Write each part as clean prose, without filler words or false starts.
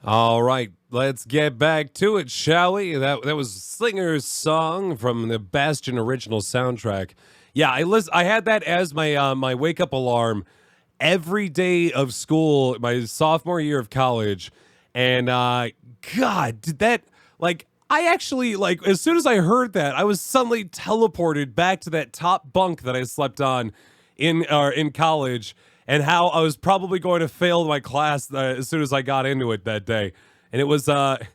All right, let's get back to it, shall we? That was Slinger's song from the Bastion original soundtrack. Yeah, I had that as my my wake up alarm every day of school, my sophomore year of college, and God, did that like I actually like as soon as I heard that, I was suddenly teleported back to that top bunk that I slept on in college, and how I was probably going to fail my class as soon as I got into it that day. And it was not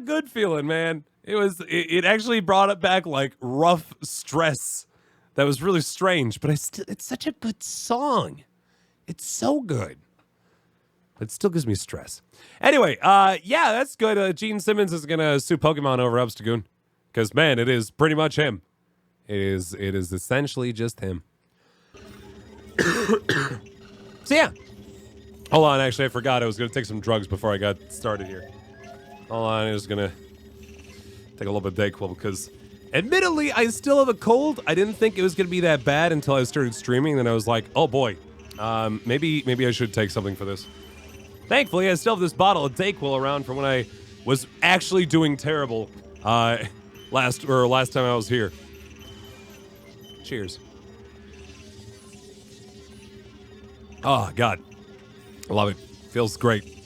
good feeling, man. It actually brought it back like rough stress. That was really strange, but it's such a good song. It's so good. It still gives me stress. Anyway, yeah, that's good. Gene Simmons is gonna sue Pokemon over Obstagoon, because man, it is pretty much him. It is essentially just him. So yeah. Hold on, actually, I forgot I was gonna take some drugs before I got started here. Hold on, I was gonna take a little bit of Dayquil because, admittedly, I still have a cold. I didn't think it was gonna be that bad until I started streaming. Then I was like, oh boy, maybe I should take something for this. Thankfully, I still have this bottle of Dayquil around from when I was actually doing terrible last time I was here. Cheers. Oh God, I love it. Feels great.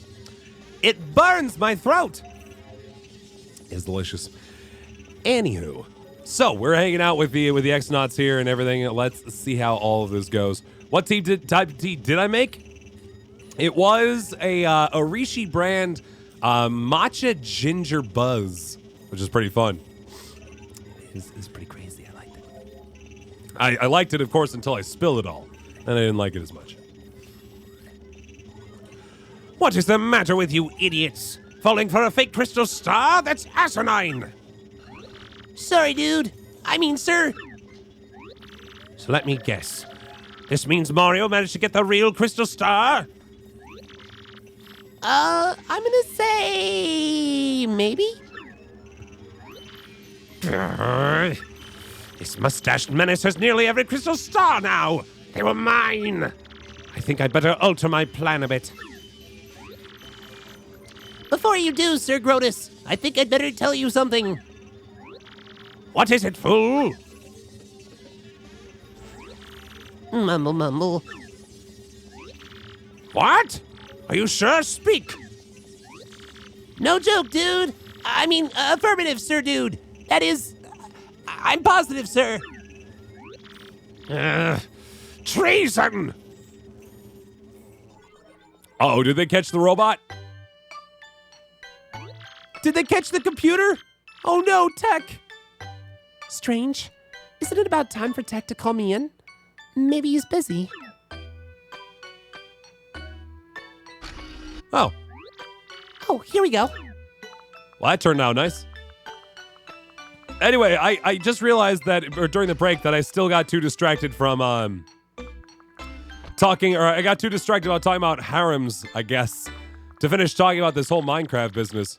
It burns my throat. It's delicious. Anywho, so we're hanging out with the X-Nauts here and everything. Let's see how all of this goes. What type of tea did I make? It was a Rishi brand matcha ginger buzz, which is pretty fun. It's pretty crazy. I liked it. I liked it, of course, until I spilled it all. Then I didn't like it as much. What is the matter with you idiots? Falling for a fake crystal star? That's asinine! Sorry, dude. I mean, sir. So let me guess. This means Mario managed to get the real crystal star? I'm gonna say maybe? This mustached menace has nearly every crystal star now. They were mine. I think I'd better alter my plan a bit. Before you do, Sir Grotus, I think I'd better tell you something. What is it, fool? Mumble, mumble. What? Are you sure? Speak. No joke, dude. I mean, affirmative, sir, dude. That is, I'm positive, sir. Treason! Oh, did they catch the robot? Did they catch the computer? Oh no, Tech! Strange. Isn't it about time for Tech to call me in? Maybe he's busy. Oh. Oh, here we go. Well, that turned out nice. Anyway, I just realized that during the break that I still got too distracted from talking, or I got too distracted about talking about harems, I guess, to finish talking about this whole Minecraft business.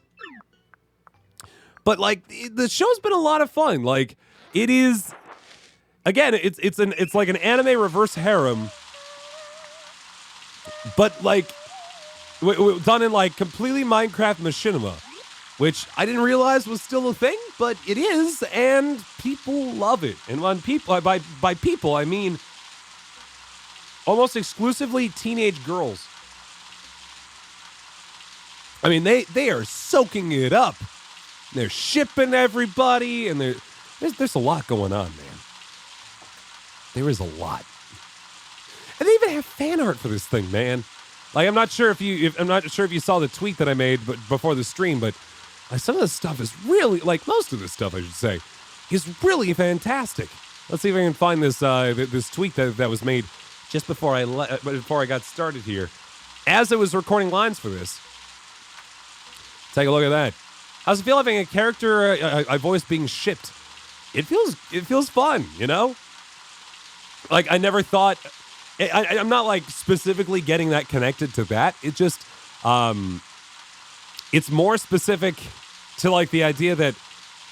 But like the show's been a lot of fun. Like it is, again, it's like an anime reverse harem, but like done in like completely Minecraft machinima, which I didn't realize was still a thing, but it is, and people love it. And when people by people I mean almost exclusively teenage girls. I mean they are soaking it up. They're shipping everybody, and there's a lot going on, man. There is a lot, and they even have fan art for this thing, man. Like I'm not sure if you saw the tweet that I made, but before the stream, but some of this stuff is really, like most of this stuff, I should say, is really fantastic. Let's see if I can find this this tweet that was made just before I got started here, as I was recording lines for this. Take a look at that. How's it feel having a character, a voice being shipped? It feels fun, you know? Like, I never thought, I'm not like specifically getting that connected to that. It just, it's more specific to like the idea that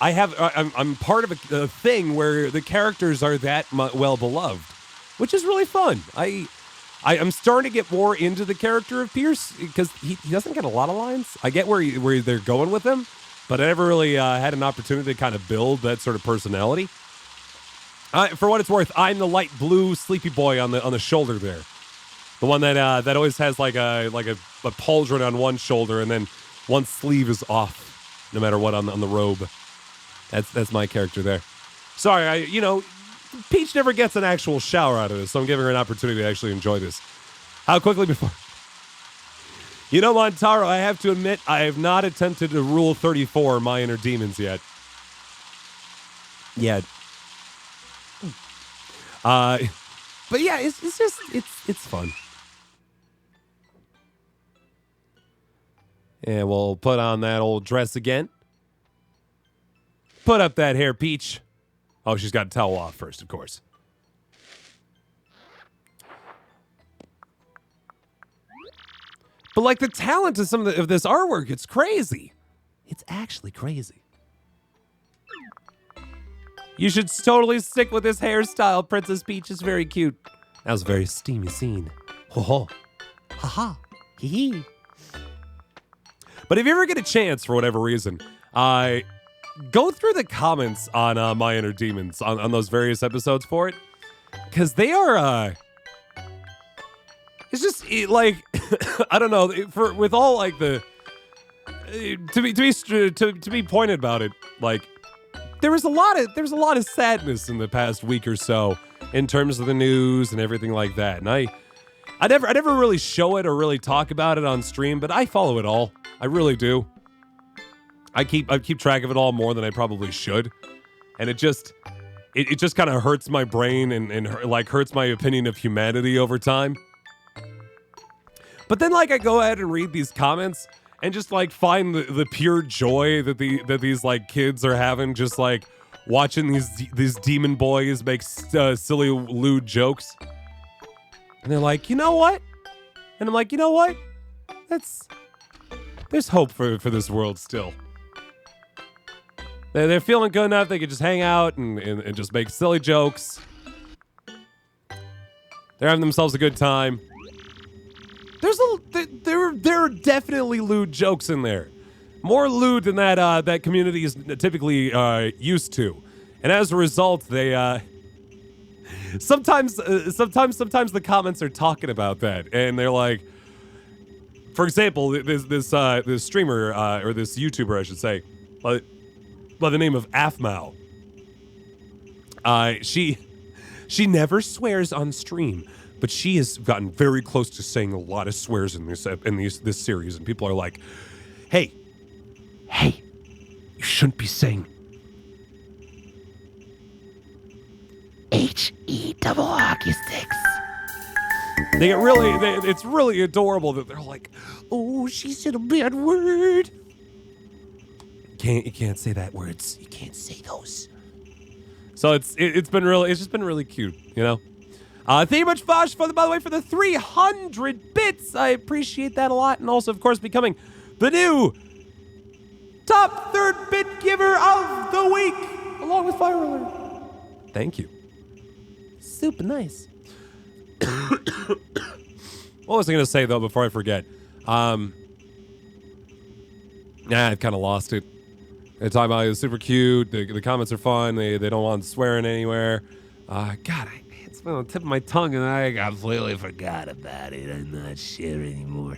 I'm part of a thing where the characters are that well beloved, which is really fun. I'm starting to get more into the character of Pierce because he doesn't get a lot of lines. I get where they're going with him, but I never really had an opportunity to kind of build that sort of personality. For what it's worth, I'm the light blue sleepy boy on the shoulder there, the one that always has like a pauldron on one shoulder and then one sleeve is off, no matter what on the robe. That's my character there. Sorry, Peach never gets an actual shower out of this, so I'm giving her an opportunity to actually enjoy this. How quickly before... Montaro, I have to admit, I have not attempted to Rule 34 my inner demons yet. But yeah, it's fun. And we'll put on that old dress again. Put up that hair, Peach. Oh, she's got to towel off first, of course. But like the talent of some of this artwork, it's crazy. It's actually crazy. You should totally stick with this hairstyle, Princess Peach. Is very cute. That was a very steamy scene. Ho ho. Ha ha. Hee hee. But if you ever get a chance, for whatever reason, go through the comments on My Inner Demons on those various episodes for it, because they are it's just like I don't know, with all like the to be pointed about it, like there was a lot of sadness in the past week or so in terms of the news and everything like that, and I never really show it or really talk about it on stream, but I follow it all. I really do. I keep track of it all more than I probably should, and it just kind of hurts my brain and like hurts my opinion of humanity over time. But then like I go ahead and read these comments and just like find the pure joy that these like kids are having, just like watching these demon boys make silly lewd jokes, and they're like, you know what? And I'm like, you know what? There's hope for this world still. They're feeling good enough they could just hang out and just make silly jokes. They're having themselves a good time. There are definitely lewd jokes in there. More lewd than that community is typically used to. And as a result, they sometimes the comments are talking about that, and they're like, for example, this streamer or this YouTuber, I should say, by the name of Afmao. She never swears on stream, but she has gotten very close to saying a lot of swears in this series, and people are like, hey, you shouldn't be saying H-E-double hockey sticks. They get it's really adorable that they're like, oh, she said a bad word. You can't say that words. You can't say those. So it's just been really cute, you know. Thank you much, Fosh, by the way, for the 300 bits. I appreciate that a lot, and also, of course, becoming the new top 3rd bit giver of the week, along with Fire Alert. Thank you. Super nice. What was I gonna say though before I forget? I kind of lost it. They're talking about it was super cute. The comments are fun. They don't want swearing anywhere. God, it's been on the tip of my tongue, and I completely forgot about it. I'm not sure anymore.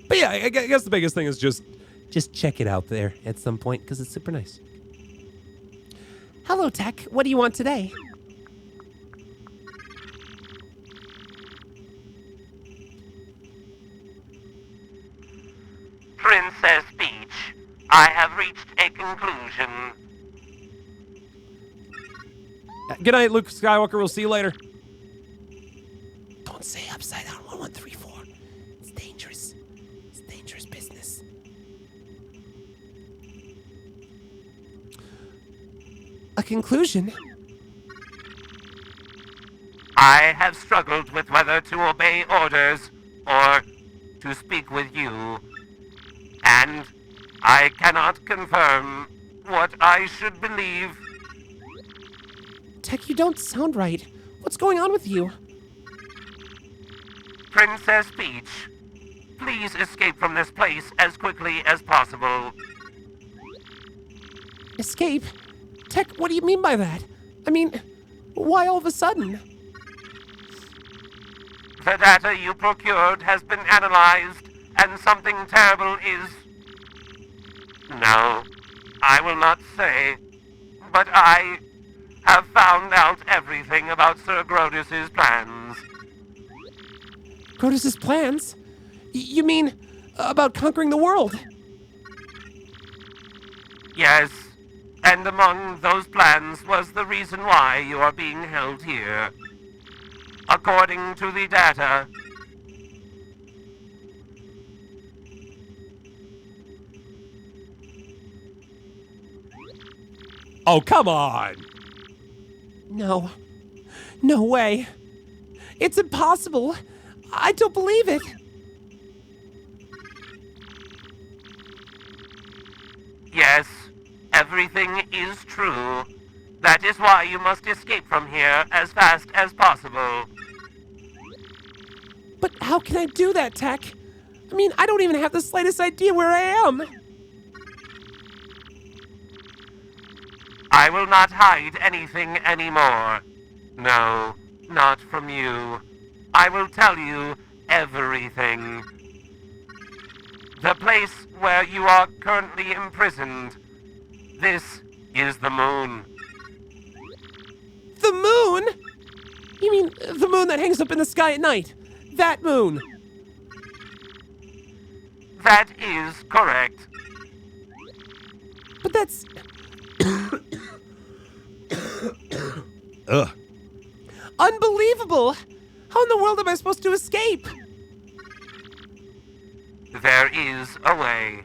But yeah, I guess the biggest thing is just check it out there at some point because it's super nice. Hello, Tech. What do you want today? Princess Peach, I have reached a conclusion. Good night, Luke Skywalker. We'll see you later. Don't say upside down 1134. It's dangerous. It's dangerous business. A conclusion? I have struggled with whether to obey orders or to speak with you. And I cannot confirm what I should believe. Tech, you don't sound right. What's going on with you? Princess Peach, please escape from this place as quickly as possible. Escape? Tech, what do you mean by that? I mean, why all of a sudden? The data you procured has been analyzed, and something terrible is... No, I will not say, but I have found out everything about Sir Grotus's plans. Grotus's plans? You mean about conquering the world? Yes, and among those plans was the reason why you are being held here. According to the data, Oh, come on! No. No way. It's impossible. I don't believe it. yes, everything is true. That is why you must escape from here as fast as possible. But how can I do that, Tech? I mean, I don't even have the slightest idea where I am. I will not hide anything anymore. No, not from you. I will tell you everything. The place where you are currently imprisoned. This is the moon. The moon? You mean the moon that hangs up in the sky at night? That moon? That is correct. But that's... Ugh. Unbelievable! How in the world am I supposed to escape? There is a way.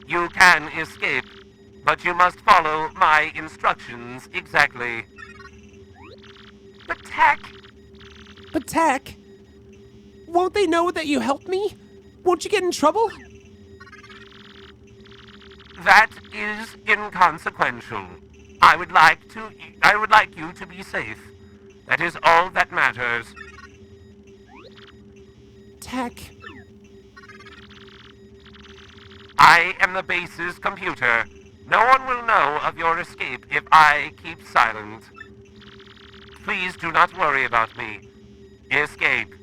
You can escape, but you must follow my instructions exactly. But Tech, won't they know that you helped me? Won't you get in trouble? that is inconsequential. I would like you to be safe. That is all that matters. Tech, I am the base's computer. No one will know of your escape if I keep silent. Please do not worry about me. Escape.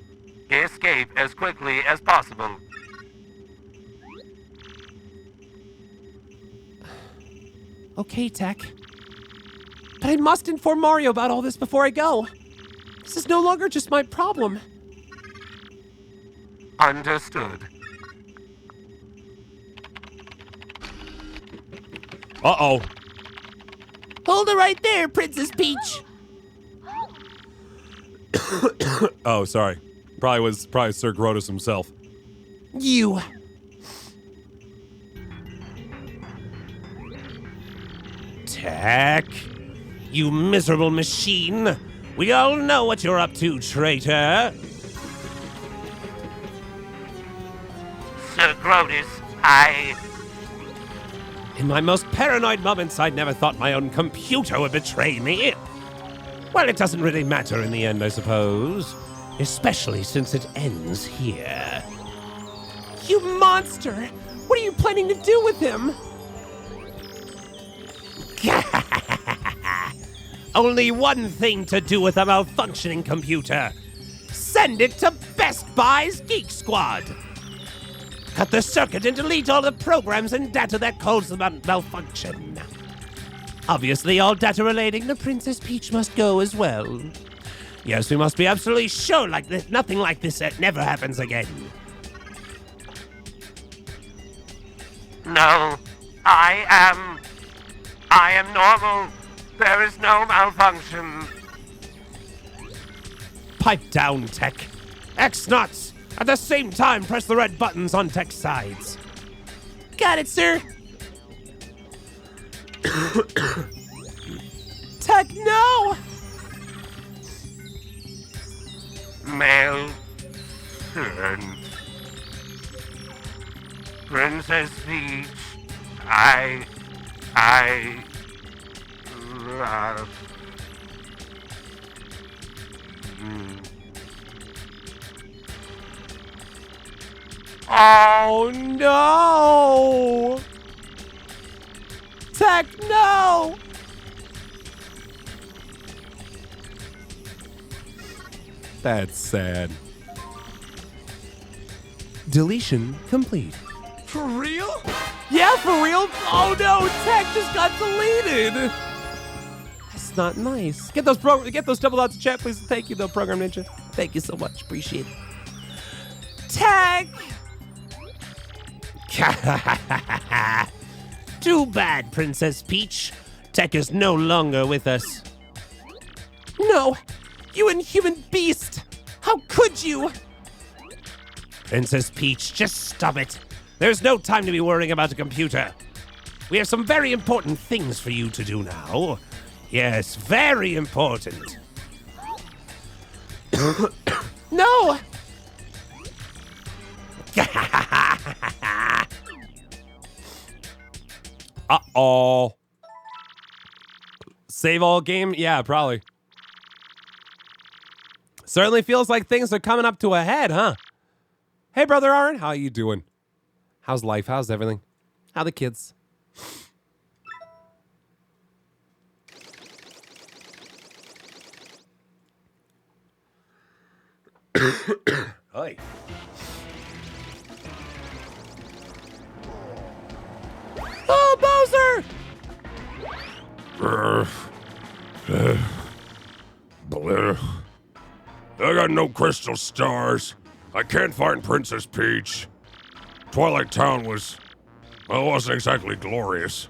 Escape as quickly as possible. okay, Tech. But I must inform Mario about all this before I go. This is no longer just my problem. Understood. Uh-oh. Hold it right there, Princess Peach. Oh, sorry. Probably Sir Grotus himself. You. Tech, you miserable machine. We all know what you're up to, traitor. Sir Grotus, In my most paranoid moments, I'd never thought my own computer would betray me. Well, it doesn't really matter in the end, I suppose. Especially since it ends here. You monster. What are you planning to do with him? Only one thing to do with a malfunctioning computer. Send it to Best Buy's Geek Squad. Cut the circuit and delete all the programs and data that cause the malfunction. Obviously, all data relating to Princess Peach must go as well. Yes, we must be absolutely sure nothing like this never happens again. no. I am normal. There is no malfunction. Pipe down, Tech. X-Nuts! At the same time, press the red buttons on Tech's sides. Got it, sir. Tech, no! Male turn. Princess Peach, I love you. Oh no! Tech, no! That's sad. Deletion complete. For real? Yeah, for real? Oh no, Tech just got deleted. That's not nice. Get those double dots in chat, please. Thank you, though, Program Ninja. Thank you so much. Appreciate it. Tech! Too bad, Princess Peach. Tech is no longer with us. No! You inhuman beast! How could you? Princess Peach, just stop it. There's no time to be worrying about a computer. We have some very important things for you to do now. Yes, very important. No! Uh-oh. Save all game? Yeah, probably. Certainly feels like things are coming up to a head, huh? Hey, Brother Aaron, how you doing? How's life? How's everything? How the kids? Hey. Oh, Bowser! I got no crystal stars. I can't find Princess Peach. Twilight Town wasn't exactly glorious.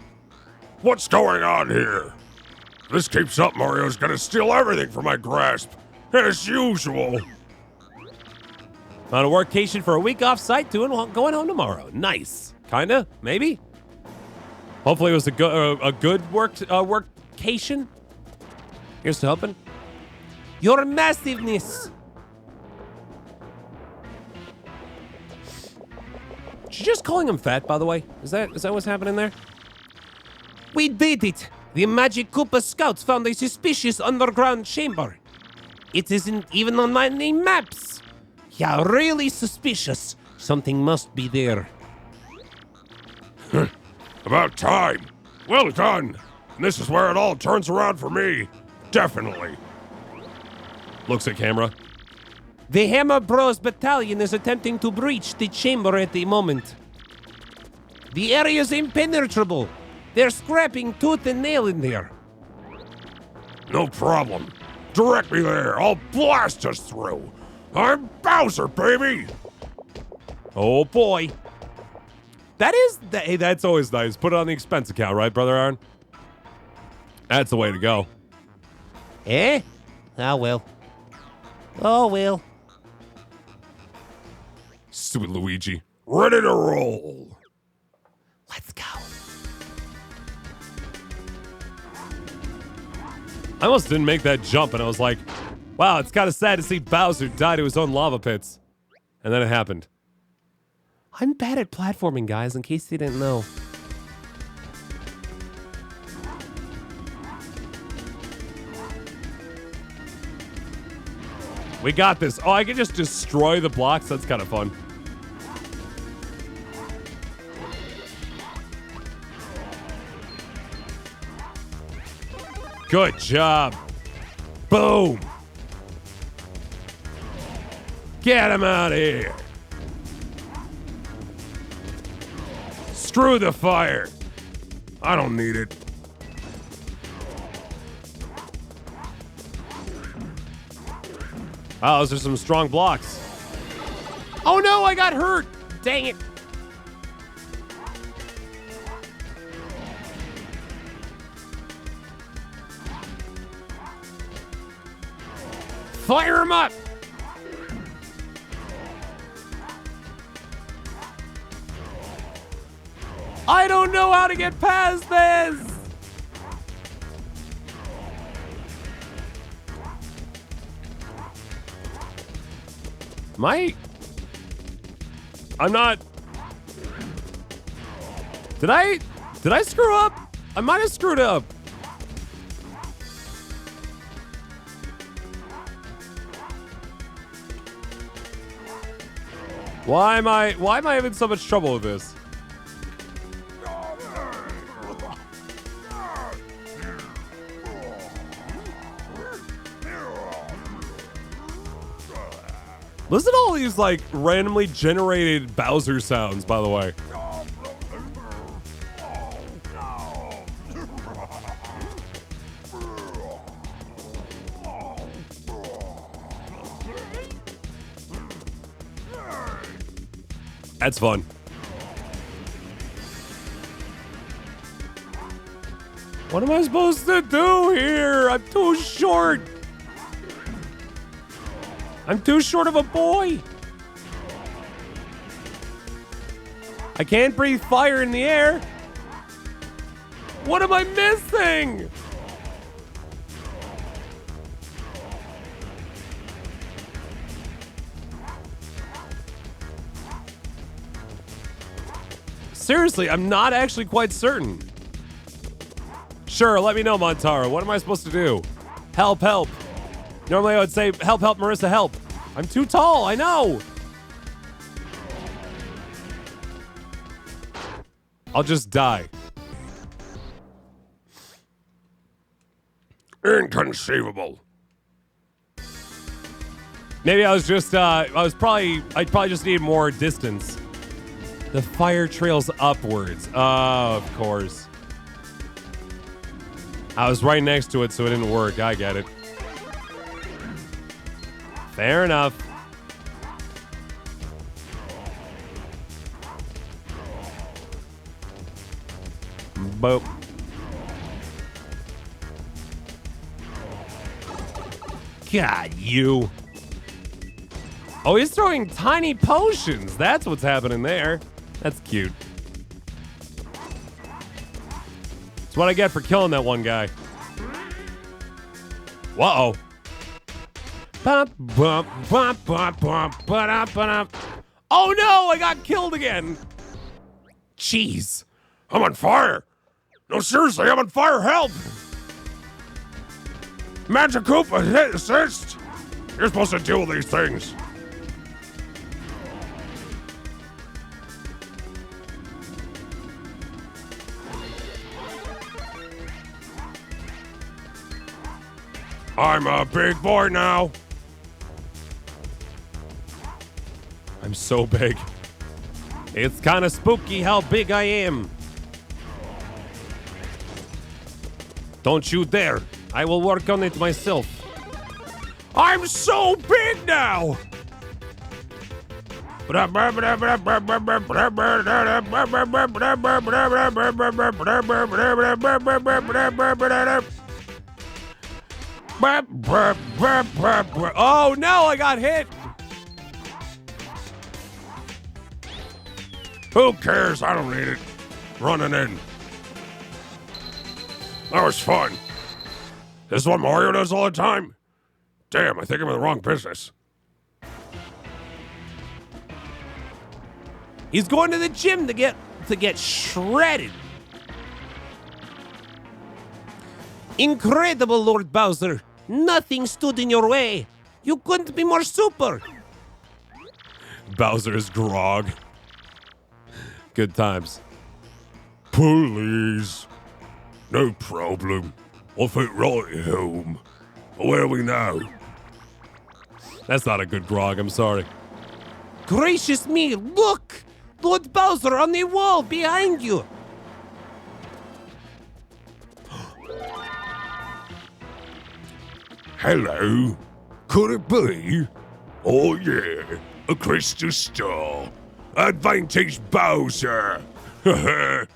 What's going on here? This keeps up, Mario's gonna steal everything from my grasp, as usual. On a workcation for a week off-site, going home tomorrow. Nice. Kinda, maybe. Hopefully it was a good workcation. Here's to hoping. Your massiveness. She's just calling him fat, by the way. Is that what's happening there? We did it. The Magic Koopa Scouts found a suspicious underground chamber. It isn't even on my name maps. Yeah, really suspicious. Something must be there. About time. Well done. And this is where it all turns around for me. Definitely. Looks at camera. The Hammer Bros Battalion is attempting to breach the chamber at the moment. The area is impenetrable. They're scrapping tooth and nail in there. No problem. Direct me there. I'll blast us through. I'm Bowser, baby. Oh boy. Hey, that's always nice. Put it on the expense account, right, Brother Aaron? That's the way to go. Eh? Ah, well. Oh, well. Stupid Luigi. Ready to roll. Let's go. I almost didn't make that jump, and I was like, wow, it's kind of sad to see Bowser die to his own lava pits. And then it happened. I'm bad at platforming, guys, in case you didn't know. We got this. Oh, I can just destroy the blocks. That's kind of fun. Good job. Boom. Get him out of here. Screw the fire. I don't need it. Oh, those are some strong blocks. Oh no, I got hurt. Dang it. Fire him up. I don't know how to get past this. I'm not. Did I screw up? I might have screwed up. Why am I having so much trouble with this? Listen to all these, like, randomly generated Bowser sounds, by the way. That's fun. What am I supposed to do here? I'm too short. I'm too short of a boy. I can't breathe fire in the air. What am I missing? Seriously, I'm not actually quite certain. Sure, let me know, Montaro. What am I supposed to do? Help, help. Normally I would say, help, help, Marissa, help. I'm too tall, I know. I'll just die. Inconceivable. Maybe I was just, I probably just need more distance. The fire trails upwards. Oh, of course. I was right next to it, so it didn't work. I get it. Fair enough. Boop. God, you. Oh, he's throwing tiny potions. That's what's happening there. That's cute. That's what I get for killing that one guy. Uh-oh. Oh no, I got killed again. Jeez. I'm on fire. No, seriously, I'm on fire. Help. Magic Koopa, assist. You're supposed to deal with these things. I'm a big boy now. I'm so big. It's kind of spooky how big I am. Don't you dare. I will work on it myself. I'm so big now. Oh no, I got hit. Who cares? I don't need it. Running in. That was fun. This is what Mario does all the time? Damn, I think I'm in the wrong business. He's going to the gym to get shredded. Incredible, Lord Bowser. Nothing stood in your way. You couldn't be more super. Bowser is grog. Good times. Please. No problem. I'll fit right at home. Where are we now? That's not a good grog, I'm sorry. Gracious me, look! Lord Bowser on the wall behind you. Hello. Could it be? Oh yeah, a crystal star. Advantage Bowser. I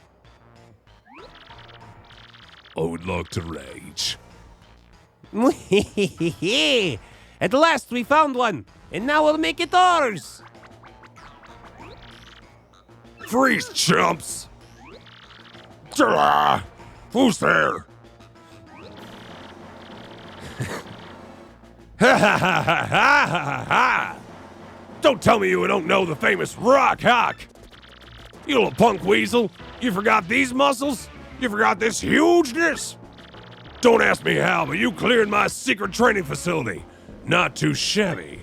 would like to rage. At last we found one, and now we'll make it ours. Freeze, chumps! Ta-da! Who's there? Ha ha ha ha ha ha ha! Don't tell me you don't know the famous Rock Hawk! You little punk weasel! You forgot these muscles? You forgot this hugeness? Don't ask me how, but you cleared my secret training facility. Not too shabby.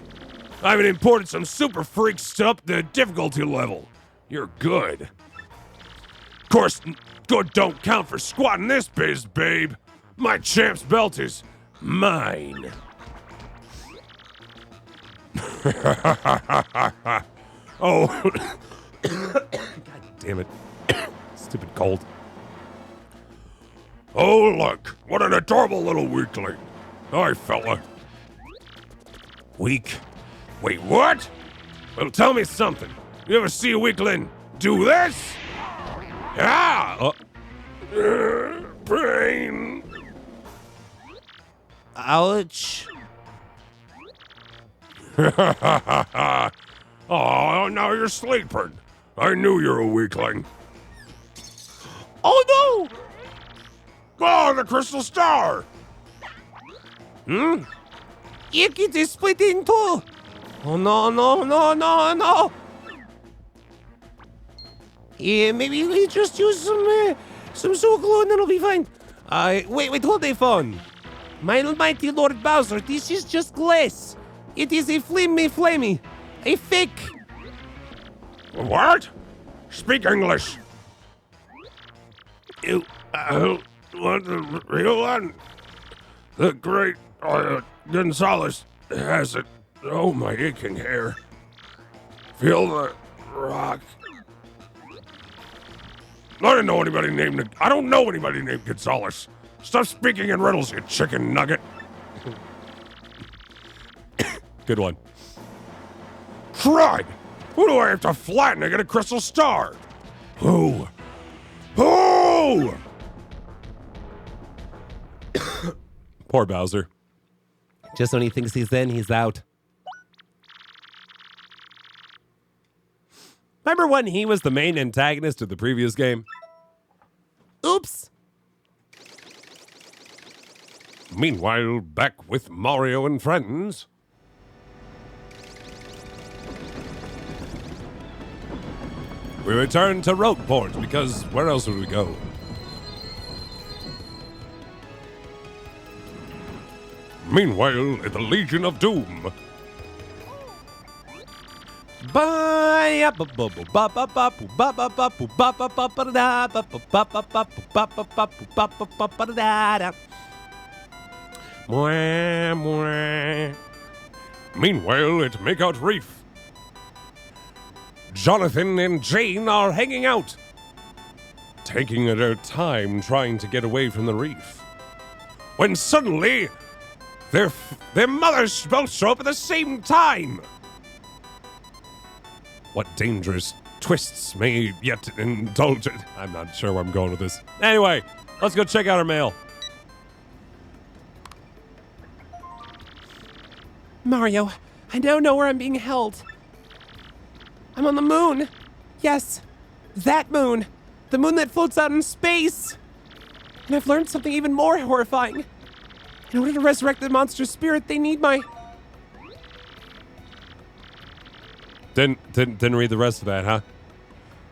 I even imported some super freaks to up the difficulty level. You're good. Of course, good don't count for squat in this biz, babe. My champ's belt is mine. Oh, God damn it. Stupid cold. oh, look, what an adorable little weakling. Hi, fella. Weak. Wait, what? Well, tell me something. You ever see a weakling do this? Ah! Pain. Ouch. Oh, now you're sleeping. I knew you were a weakling. Oh no! Oh, the crystal star! It is split in two. Oh no, no, no, no, no. Yeah, maybe we just use some super glue and it'll be fine. Wait, hold the phone. My mighty Lord Bowser, this is just glass. It is a flamey, a fake. What? Speak English. You, want the real one? The great Gonzalez has it. Oh, my aching hair. Feel the rock. I don't know anybody named Gonzalez. Stop speaking in riddles, you chicken nugget. Good one. Crud! Who do I have to flatten to get a crystal star? Who? Who? Poor Bowser. Just when he thinks he's in, he's out. Remember when he was the main antagonist of the previous game? Oops. Meanwhile, back with Mario and friends. We return to Roguetown because where else would we go? Meanwhile, in the Legion of Doom. Meanwhile, at Makeout Reef. Jonathan and Jane are hanging out, taking their time trying to get away from the reef. When suddenly, their mothers both show up at the same time. What dangerous twists may yet indulge it? I'm not sure where I'm going with this. Anyway, let's go check out our mail. Mario, I now know where I'm being held. I'm on the moon. Yes, that moon. The moon that floats out in space. And I've learned something even more horrifying. In order to resurrect the monster's spirit, they need my... Didn't read the rest of that, huh?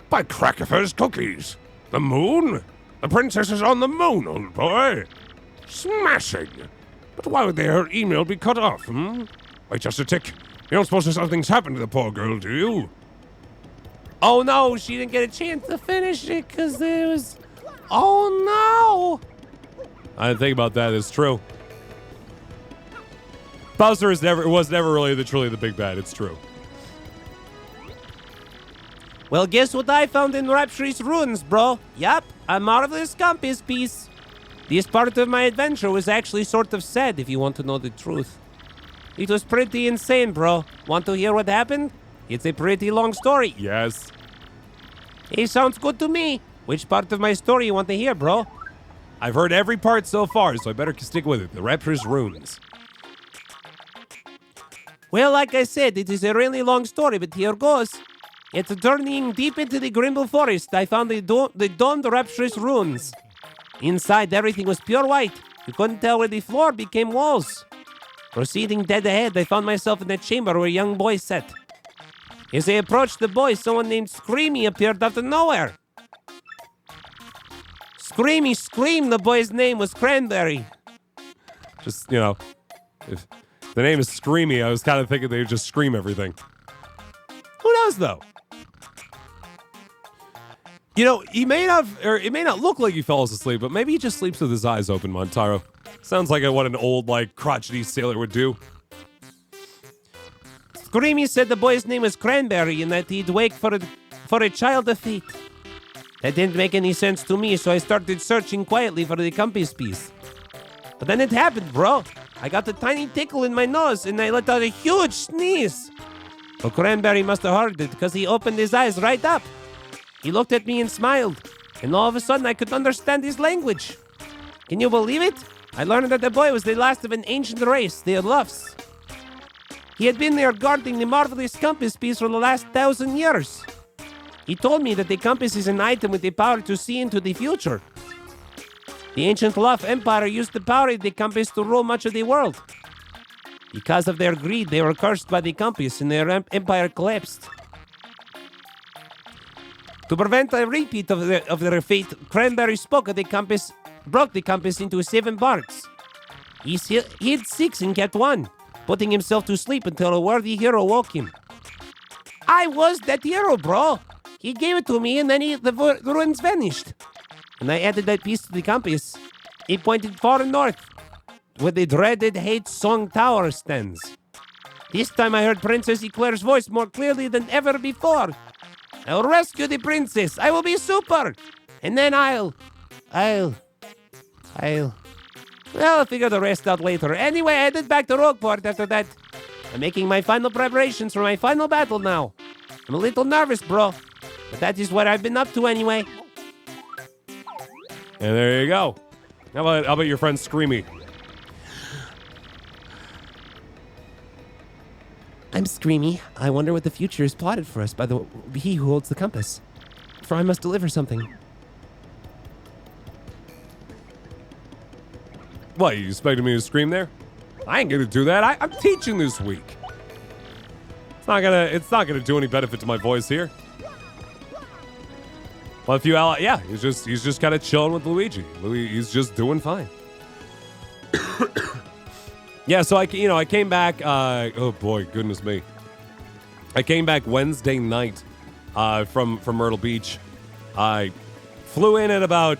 By Crackerfur's cookies! The moon? The princess is on the moon, old boy! Smashing! But why would her email be cut off, Wait just a tick. You don't suppose something's happened to the poor girl, do you? Oh no, she didn't get a chance to finish it because there was... Oh no! I didn't think about that. It's true. Bowser was never really truly the big bad. It's true. Well, guess what I found in Rapture's ruins, bro? Yup, a marvelous compass piece. This part of my adventure was actually sort of sad, if you want to know the truth. It was pretty insane, bro. Want to hear what happened? It's a pretty long story. Yes. It sounds good to me. Which part of my story you want to hear, bro? I've heard every part so far, so I better stick with it. The Rapture's ruins. Well, like I said, it is a really long story, but here goes. After turning deep into the Grimble Forest, I found the domed Rapture's ruins. Inside, everything was pure white. You couldn't tell where the floor became walls. Proceeding dead ahead, I found myself in a chamber where a young boy sat. As I approached the boy, someone named Screamy appeared out of nowhere. Screamy screamed the boy's name was Cranberry. Just, if The name is Screamy. I was kind of thinking they would just scream everything. Who knows, though? You know, he may have, or it may not look like he falls asleep, but maybe he just sleeps with his eyes open, Montaro. Sounds like what an old, like, crotchety sailor would do. Screamy said the boy's name was Cranberry and that he'd wake for a child of fate. That didn't make any sense to me, so I started searching quietly for the compass piece. But then it happened, bro. I got a tiny tickle in my nose and I let out a huge sneeze. Well, Cranberry must have heard it because he opened his eyes right up. He looked at me and smiled, and all of a sudden I could understand his language. Can you believe it? I learned that the boy was the last of an ancient race, the Luffs. He had been there guarding the marvelous compass piece for the last 1,000 years. He told me that the compass is an item with the power to see into the future. The ancient Luff Empire used the power of the compass to rule much of the world. Because of their greed, they were cursed by the compass and their empire collapsed. To prevent a repeat of their fate, Cranberry spoke of the compass, broke the compass into 7 parts. He hid 6 and kept 1, putting himself to sleep until a worthy hero woke him. I was that hero, bro. He gave it to me and then the ruins vanished. And I added that piece to the compass. It pointed far north, where the dreaded Hate Song Tower stands. This time I heard Princess Eclair's voice more clearly than ever before. I'll rescue the princess. I will be super. And then I'll figure the rest out later. Anyway, I headed back to Rogueport after that. I'm making my final preparations for my final battle now. I'm a little nervous, bro. But that is what I've been up to anyway. And there you go. How about your friend Screamy? I'm Screamy. I wonder what the future is plotted for us by he who holds the compass. For I must deliver something. What, you expected me to scream there? I ain't gonna do that. I'm teaching this week. It's not gonna do any benefit to my voice here. Well, if you, yeah, he's just kind of chilling with Luigi. He's just doing fine. Yeah, so I came back. Oh boy, goodness me! I came back Wednesday night from Myrtle Beach. I flew in at about,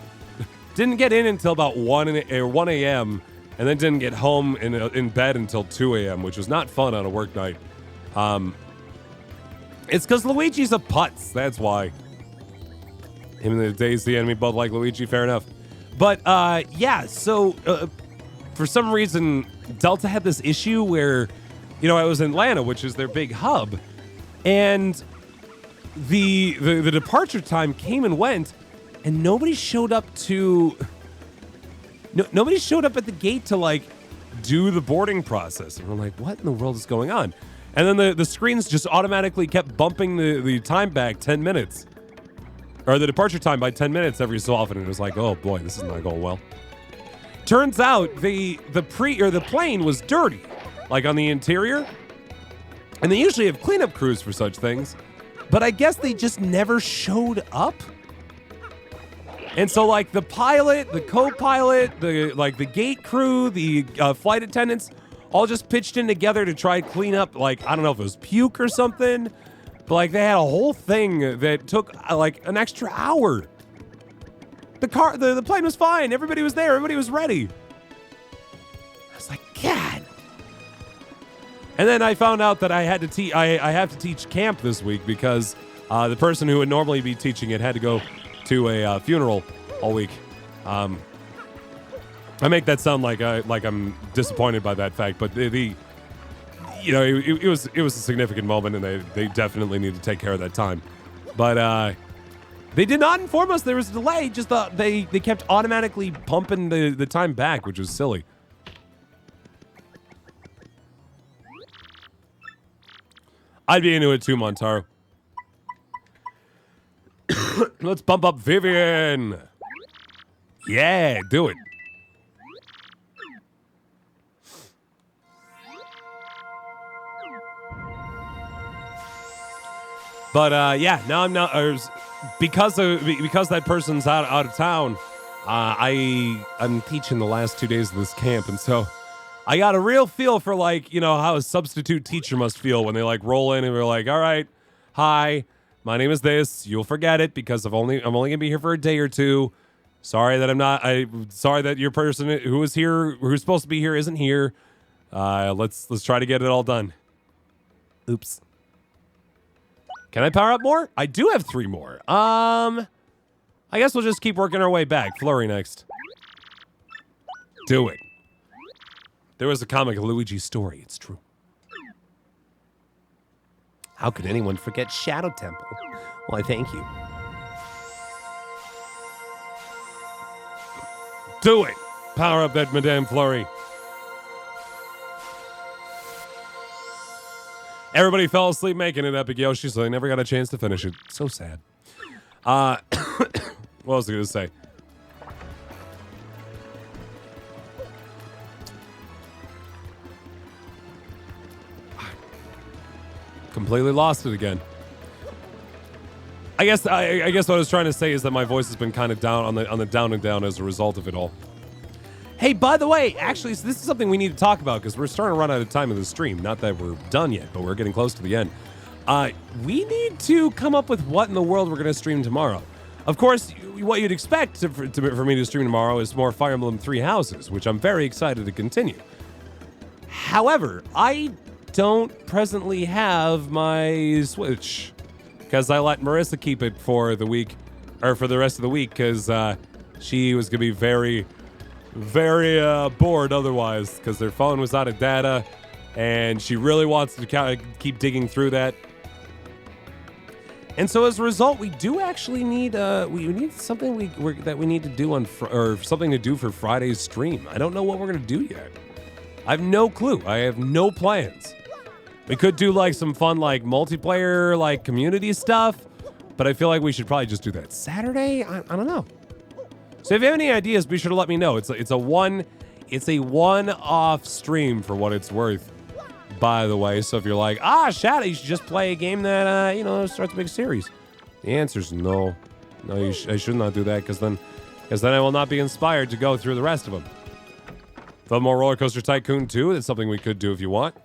didn't get in until about 1 a.m. and then didn't get home in bed until 2 a.m., which was not fun on a work night. It's because Luigi's a putz. That's why. Him and the Daisy enemy both like Luigi. Fair enough. But yeah, so for some reason, Delta had this issue where, I was in Atlanta, which is their big hub, and the departure time came and went, and nobody showed up nobody showed up at the gate to like do the boarding process. And we're like, what in the world is going on? And then the screens just automatically kept bumping the time back 10 minutes. Or the departure time by 10 minutes every so often. And it was like, oh boy, this is not going well. Turns out the plane was dirty, like on the interior. And they usually have cleanup crews for such things. But I guess they just never showed up. And so like the pilot, the co-pilot, the gate crew, the flight attendants all just pitched in together to try to clean up, like, I don't know if it was puke or something. But like they had a whole thing that took like an extra hour. The plane was fine. Everybody was there. Everybody was ready. I was like, God. And then I found out that I had to I have to teach camp this week because the person who would normally be teaching it had to go to a funeral all week. I make that sound like I'm disappointed by that fact, but it was a significant moment, and they definitely need to take care of that time. But they did not inform us there was a delay. Just they kept automatically pumping the time back, which was silly. I'd be into it too, Montaro. Let's bump up Vivian. Yeah, do it. But yeah, now I'm not because that person's out of town. I'm teaching the last 2 days of this camp, and so I got a real feel for, like, you know, how a substitute teacher must feel when they, like, roll in and we're like, all right, hi, my name is this. You'll forget it because I'm only gonna be here for a day or two. Sorry that your person who was here, who's supposed to be here, isn't here. Let's try to get it all done. Oops. Can I power up more? I do have 3 more. I guess we'll just keep working our way back. Flurry next. Do it. There was a comic Luigi story. It's true. How could anyone forget Shadow Temple? Why, thank you. Do it. Power up that Madame Flurry. Everybody fell asleep making it, Epic Yoshi, so they never got a chance to finish it. So sad. What was I going to say? Completely lost it again. I guess what I was trying to say is that my voice has been kind of down on the down and down as a result of it all. Hey, by the way, actually, so this is something we need to talk about because we're starting to run out of time in the stream. Not that we're done yet, but we're getting close to the end. We need to come up with what in the world we're going to stream tomorrow. Of course, what you'd expect for me to stream tomorrow is more Fire Emblem 3 Houses, which I'm very excited to continue. However, I don't presently have my Switch because I let Marissa keep it for the week, or for the rest of the week, because she was going to be very bored otherwise because their phone was out of data and she really wants to keep digging through that. And so as a result, we do actually need we need something that we need to do or something to do for Friday's stream. I don't know what we're going to do yet. I have no clue. I have no plans. We could do like some fun like multiplayer like community stuff, but I feel like we should probably just do that Saturday. I don't know. So if you have any ideas, be sure to let me know. It's a one-off stream for what it's worth, by the way. So if you're like, Shadow, you should just play a game that starts a big series. The answer's no. No, I should not do that because then I will not be inspired to go through the rest of them. More Roller Coaster Tycoon 2. That's something we could do if you want.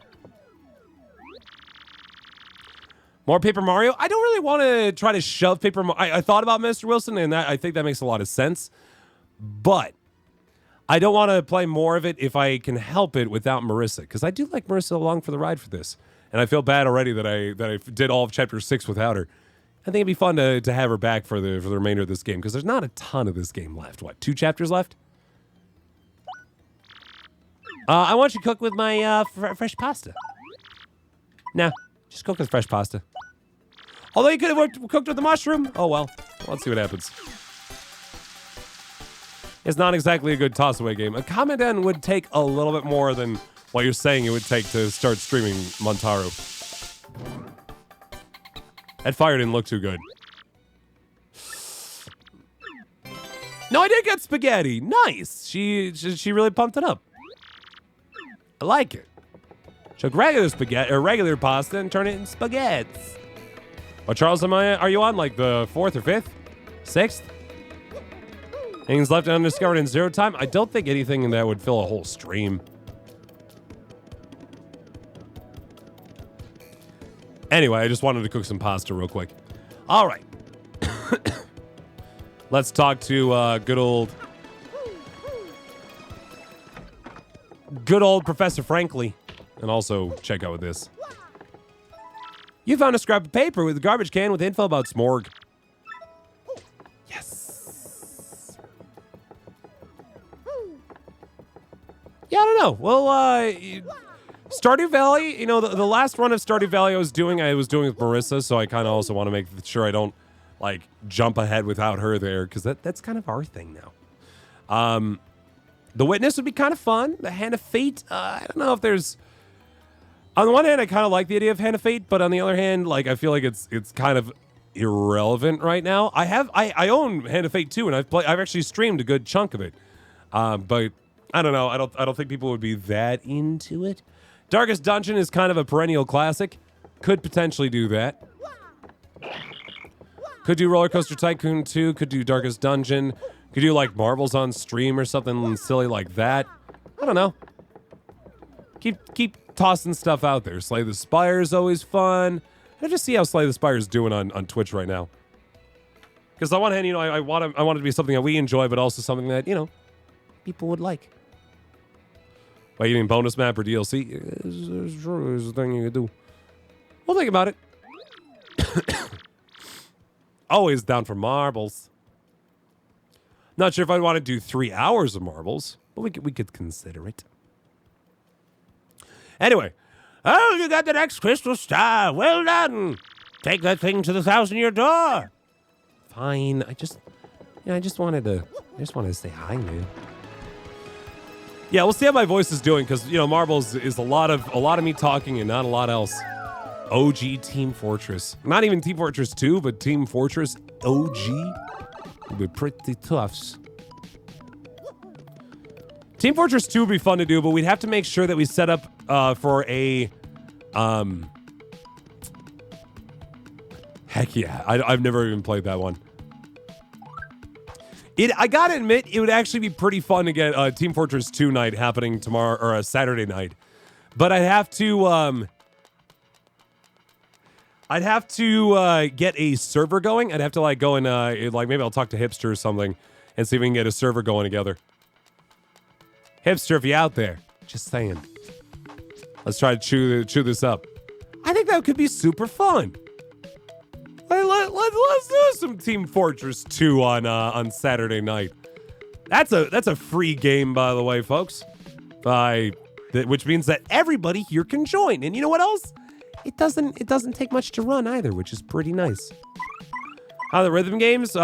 More Paper Mario. I don't really want to try to shove Paper Mario. I thought about Mr. Wilson, and I think that makes a lot of sense. But I don't want to play more of it if I can help it without Marissa, because I do like Marissa along for the ride for this. And I feel bad already that I did all of Chapter 6 without her. I think it'd be fun to have her back for the remainder of this game, because there's not a ton of this game left. What, 2 chapters left? I want you to cook with my fresh pasta. No, just cook with fresh pasta. Although you could have cooked with the mushroom. Oh, well. Let's see what happens. It's not exactly a good toss-away game. A Kamaden would take a little bit more than what you're saying it would take to start streaming Montaro. That fire didn't look too good. No, I did get spaghetti. Nice. She really pumped it up. I like it. Took regular spaghetti or regular pasta and turn it into spaghetti. What Charles are you on? Like the 4th or 5th? 6th? Things left undiscovered in 0 time? I don't think anything that would fill a whole stream. Anyway, I just wanted to cook some pasta real quick. All right. Let's talk to good old Professor Frankly. And also check out this. You found a scrap of paper with a garbage can with info about Smorg. Yes. Yeah, I don't know. Well, Stardew Valley, the last run of Stardew Valley I was doing with Marissa, so I kind of also want to make sure I don't, like, jump ahead without her there, because that's kind of our thing now. The Witness would be kind of fun. The Hand of Fate, I don't know if there's... On the one hand, I kind of like the idea of Hand of Fate, but on the other hand, like, I feel like it's kind of irrelevant right now. I own Hand of Fate too, and I've actually streamed a good chunk of it. But I don't know. I don't think people would be that into it. Darkest Dungeon is kind of a perennial classic. Could potentially do that. Could do Roller Coaster Tycoon 2. Could do Darkest Dungeon. Could do like Marbles on Stream or something silly like that. I don't know. keep tossing stuff out there. Slay the Spire is always fun. I just see how Slay the Spire is doing on Twitch right now. Because on one hand, I want it to be something that we enjoy, but also something that, people would like. Wait, you mean bonus map or DLC? It's true. There's a thing you could do. We'll think about it. Always down for marbles. Not sure if I'd want to do 3 hours of marbles, but we could consider it. Anyway. Oh, you got the next crystal star. Well done. Take that thing to the 1,000-year door. Fine. I just wanted to say hi, man. Yeah, we'll see how my voice is doing because Marbles is a lot of me talking and not a lot else. OG Team Fortress, not even Team Fortress 2, but Team Fortress OG will be pretty tough. Team Fortress 2 would be fun to do, but we'd have to make sure that we set up for a heck yeah, I've never even played that one. I gotta admit, it would actually be pretty fun to get Team Fortress 2 night happening tomorrow or a Saturday night. But I'd have to get a server going. I'd have to go and maybe I'll talk to Hipster or something and see if we can get a server going together. Hipster, if you're out there, just saying. Let's try to chew this up. I think that could be super fun. Let's do some Team Fortress 2 on Saturday night. That's a free game, by the way, folks. Which means that everybody here can join. And you know what else? It doesn't take much to run either, which is pretty nice. How the rhythm games? This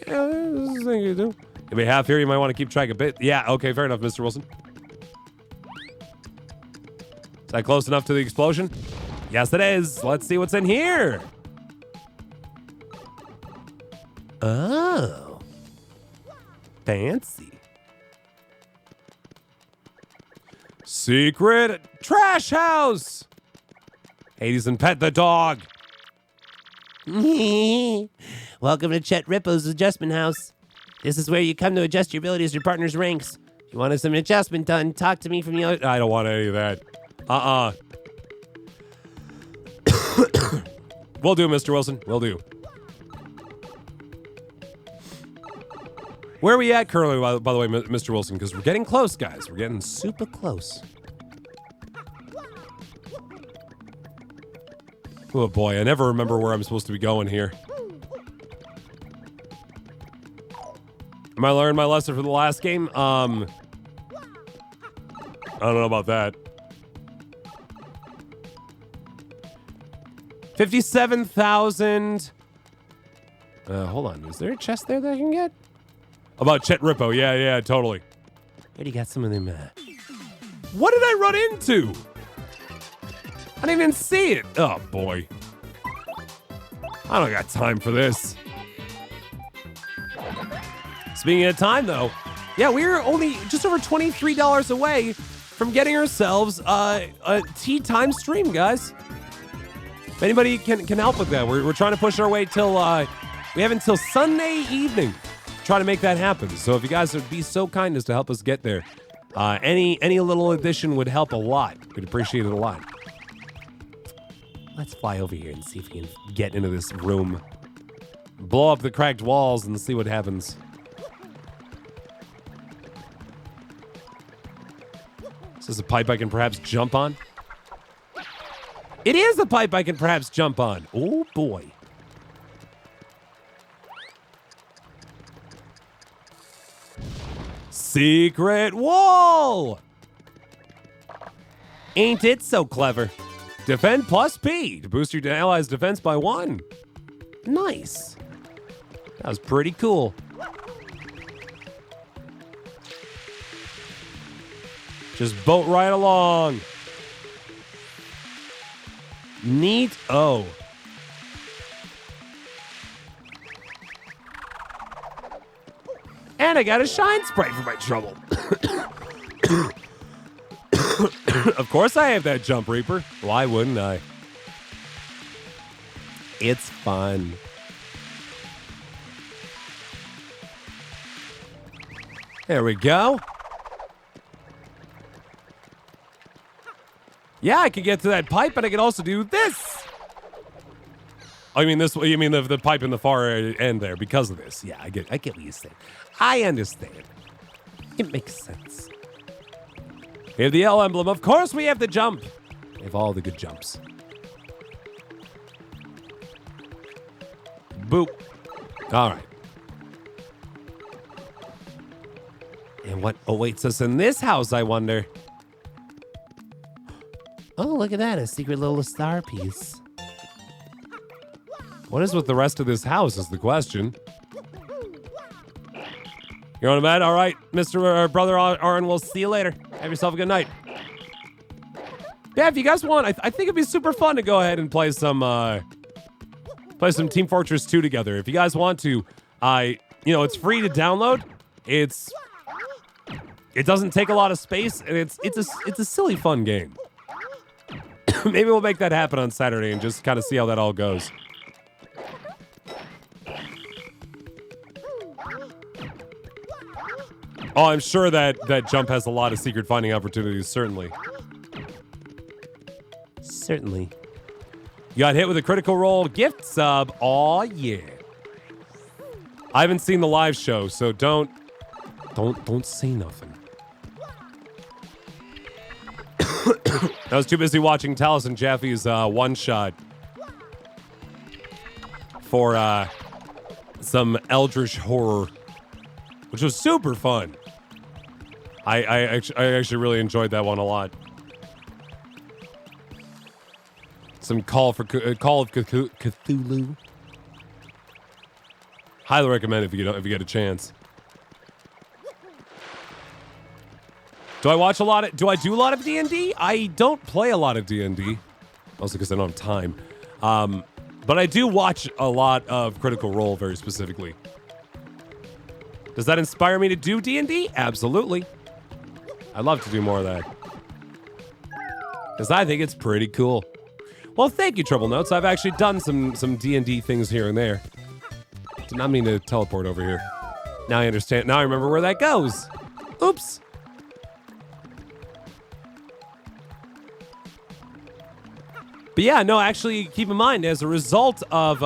is the thing you do. If we have here, you might want to keep track a bit. Yeah, okay, fair enough, Mr. Wilson. Is that close enough to the explosion? Yes, it is. Let's see what's in here. Oh. Fancy. Secret trash house. Hades and Pet the dog. Welcome to Chet Rippo's Adjustment House. This is where you come to adjust your abilities to your partner's ranks. If you want some adjustment done, talk to me from the other... I don't want any of that. Will do, Mr. Wilson. Will do. Where are we at currently, by the way, Mr. Wilson? Because we're getting close, guys. We're getting super close. Oh, boy. I never remember where I'm supposed to be going here. Am I learning my lesson from the last game? I don't know about that. 57,000. Hold on. Is there a chest there that I can get? About Chet Rippo. Yeah, totally. Already got some of them. What did I run into? I didn't even see it. Oh, boy. I don't got time for this. Speaking of time, though, yeah, we're only just over $23 away from getting ourselves a tea time stream, guys. If anybody can help with that, we're trying to push our way till we have until Sunday evening to try to make that happen. So if you guys would be so kind as to help us get there, any little addition would help a lot. We'd appreciate it a lot. Let's fly over here and see if we can get into this room, blow up the cracked walls, and see what happens. Is this a pipe I can perhaps jump on? It is a pipe I can perhaps jump on. Oh, boy. Secret wall! Ain't it so clever? Defend plus P to boost your allies' defense by 1. Nice. That was pretty cool. Just boat right along. Neat. Oh. And I got a shine sprite for my trouble. Of course I have that Jump Reaper. Why wouldn't I? It's fun. There we go. Yeah, I could get to that pipe, but I could also do this. Oh, you mean this? You mean the pipe in the far end there because of this? Yeah, I get what you're saying. I understand. It makes sense. We have the L emblem. Of course, we have the jump. We have all the good jumps. Boop. All right. And what awaits us in this house, I wonder? Oh, look at that. A secret little star piece. What is with the rest of this house is the question. You're on a bed? All right, Mr. Brother Aaron, we'll see you later. Have yourself a good night. Yeah, if you guys want, I think it'd be super fun to go ahead and play some Team Fortress 2 together. If you guys want to, it's free to download. It doesn't take a lot of space, and it's a silly fun game. Maybe we'll make that happen on Saturday and just kind of see how that all goes. Oh, I'm sure that jump has a lot of secret finding opportunities, certainly. Certainly. You got hit with a critical role gift sub. Aw, yeah. I haven't seen the live show, so don't say nothing. I was too busy watching Taliesin Jaffe's one-shot for some eldritch horror, which was super fun. I actually really enjoyed that one a lot. Some Call of Cthulhu. Highly recommend if you get a chance. Do I do a lot of D&D? I don't play a lot of D&D, also because I don't have time. But I do watch a lot of Critical Role very specifically. Does that inspire me to do D&D? Absolutely. I'd love to do more of that. Because I think it's pretty cool. Well, thank you, Trouble Notes. I've actually done some D&D things here and there. Did not mean to teleport over here. Now I understand. Now I remember where that goes. Oops. But yeah, no, actually, keep in mind, as a result of,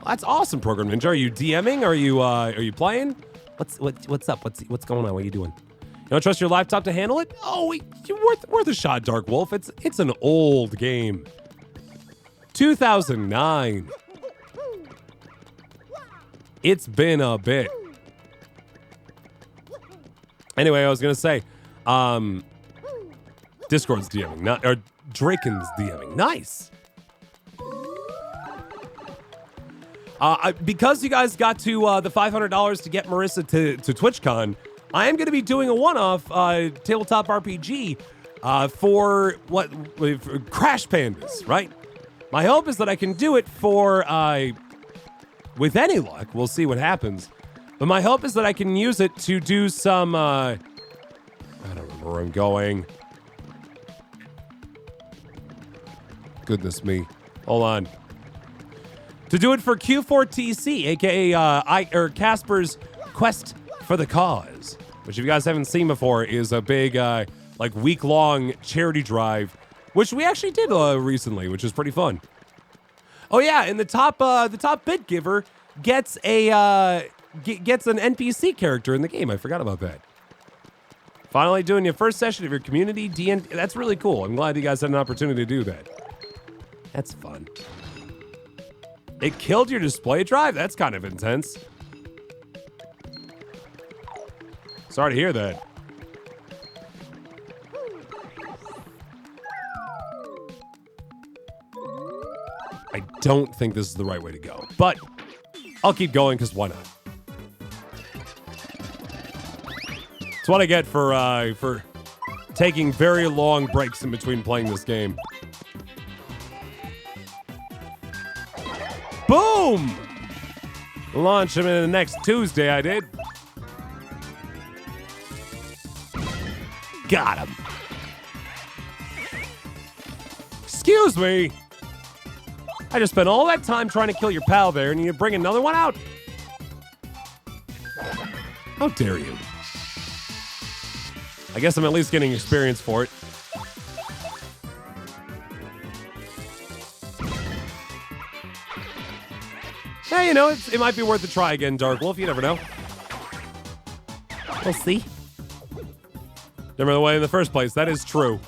that's awesome, Program Ninja. Are you DMing? Are you playing? What's up? What's going on? What are you doing? You don't trust your laptop to handle it? Oh, you're worth a shot, Dark Wolf. It's an old game. 2009. It's been a bit. Anyway, I was gonna say, Discord's DMing, or Draken's DMing. Nice. Because you guys got to the $500 to get Marissa to TwitchCon, I am going to be doing a one-off tabletop RPG for Crash Pandas, right? My hope is that I can do it for, with any luck, we'll see what happens. But my hope is that I can use it to do some, I don't remember where I'm going. Goodness me. Hold on. To do it for Q4TC, aka Casper's Quest for the Cause, which if you guys haven't seen before is a big week-long charity drive, which we actually did recently, which is pretty fun. Oh yeah, and the top bit giver gets gets an NPC character in the game. I forgot about that. Finally doing your first session of your community D&D. That's really cool. I'm glad you guys had an opportunity to do that. That's fun. It killed your display drive? That's kind of intense. Sorry to hear that. I don't think this is the right way to go, but I'll keep going because why not? It's what I get for taking very long breaks in between playing this game. Boom! Launch him in the next Tuesday, I did. Got him. Excuse me. I just spent all that time trying to kill your pal there, and you bring another one out? How dare you? I guess I'm at least getting experience for it. you know, it might be worth a try again, Dark Wolf. You never know. We'll see. Never the way in the first place. That is true.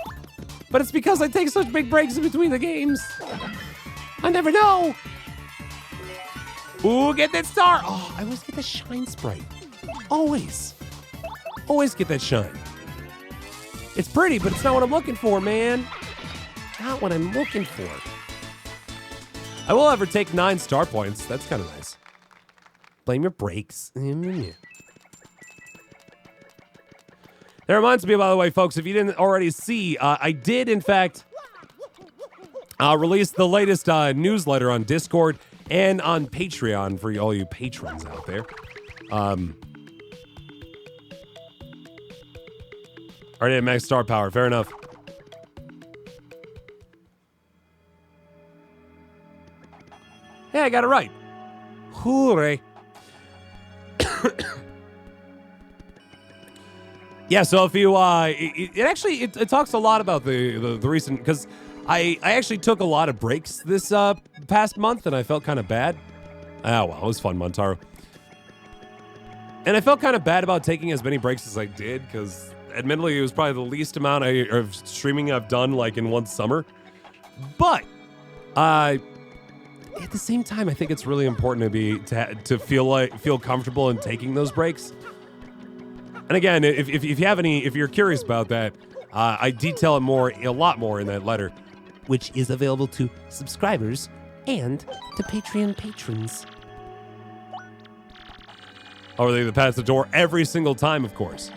But it's because I take such big breaks in between the games. I never know. Ooh, get that star. Oh, I always get the shine sprite. Always. Always get that shine. It's pretty, but it's not what I'm looking for, man. Not what I'm looking for. I will ever take 9 star points. That's kind of nice. Blame your brakes. That reminds me, by the way, folks, if you didn't already see, I did, in fact, release the latest newsletter on Discord and on Patreon for all you patrons out there. Already at max star power. Fair enough. Yeah, I got it right. Hooray. Yeah, so if you, it talks a lot about the recent, because I actually took a lot of breaks this past month, and I felt kind of bad. Oh, well, it was fun, Montaro. And I felt kind of bad about taking as many breaks as I did, because admittedly, it was probably the least amount of streaming I've done, like, in one summer. But, at the same time, I think it's really important to feel comfortable in taking those breaks. And again, if you have any, if you're curious about that, I detail it a lot more in that letter, Which is available to subscribers and to Patreon patrons. or they pass the door every single time, of course.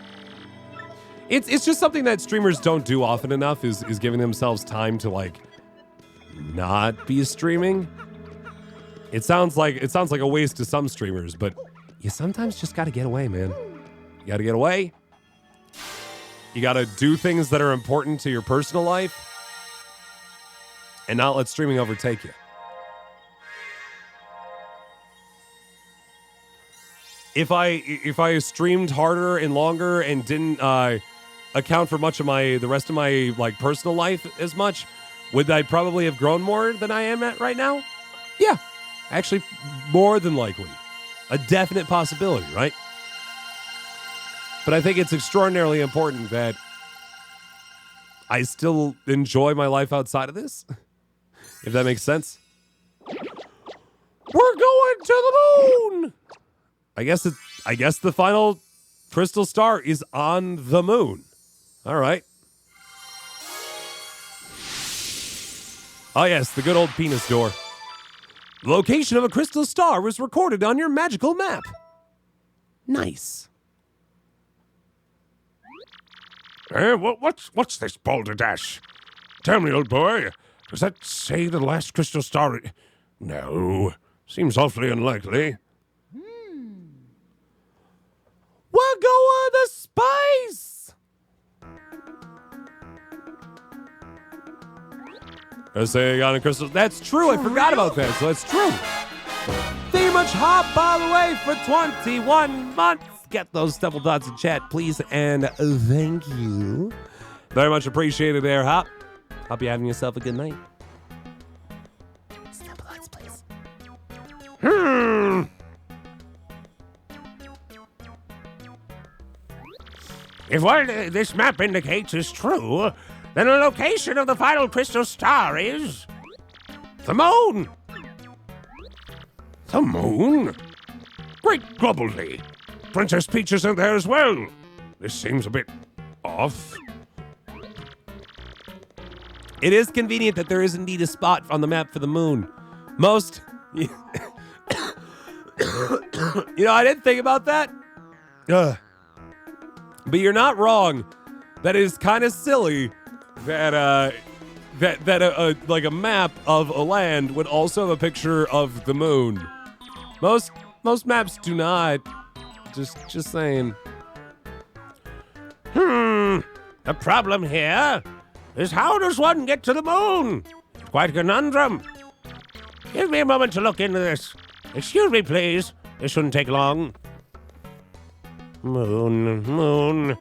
It's just something that streamers don't do often enough, is giving themselves time to, like, not be streaming. It sounds like a waste to some streamers, but you sometimes just gotta get away, man. You gotta get away. You gotta do things that are important to your personal life and not let streaming overtake you. If I streamed harder and longer and didn't account for much of the rest of my, like, personal life as much, would I probably have grown more than I am at right now? Yeah, actually, more than likely. A definite possibility, right? But I think it's extraordinarily important that I still enjoy my life outside of this, if that makes sense. We're going to the moon! I guess the final crystal star is on the moon. All right. Oh, yes, the good old penis door. The location of a crystal star was recorded on your magical map. Nice. What's this balderdash? Tell me, old boy, does that say the last crystal star? No, seems awfully unlikely. We're going to space! I say on a crystal. That's true. I forgot about that. So that's true. Thank you much, Hop, by the way, for 21 months. Get those double dots in chat, please, and thank you. Very much appreciated there, Hop. Hope you're having yourself a good night. Double dots, please. If what this map indicates is true, then the location of the final crystal star is the moon. The moon? Great Globally! Princess Peach isn't there as well. This seems a bit off. It is convenient that there is indeed a spot on the map for the moon. Most... You know, I didn't think about that. Ugh. But you're not wrong. That is kind of silly that like a map of a land would also have a picture of the moon. Most maps do not. Just saying. The problem here is, how does one get to the moon? It's quite a conundrum. Give me a moment to look into this. Excuse me, please. This shouldn't take long. Moon.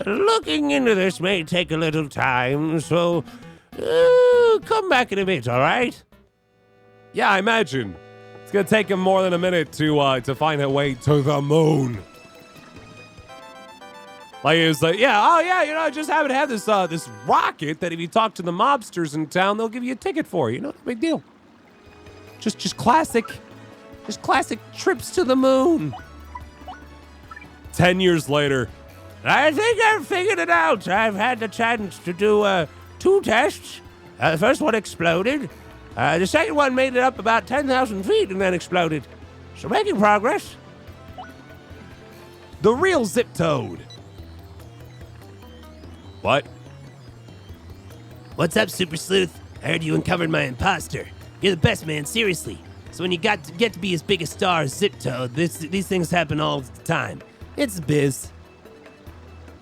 Looking into this may take a little time, so We'll come back in a bit, all right? Yeah, I imagine. It's gonna take him more than a minute to find a way to the moon. Like he was like, yeah, oh yeah, I just happen to have this this rocket that if you talk to the mobsters in town, they'll give you a ticket for. No big deal. Just classic trips to the moon. 10 years later, I think I've figured it out. I've had the chance to do 2 tests. The first one exploded. The second one made it up about 10,000 feet and then exploded. So making progress. the real Zip Toad. What? What's up, Super Sleuth? I heard you uncovered my imposter. You're the best, man, seriously. So when you get to be as big a star as Zip Toad, these things happen all the time. It's biz.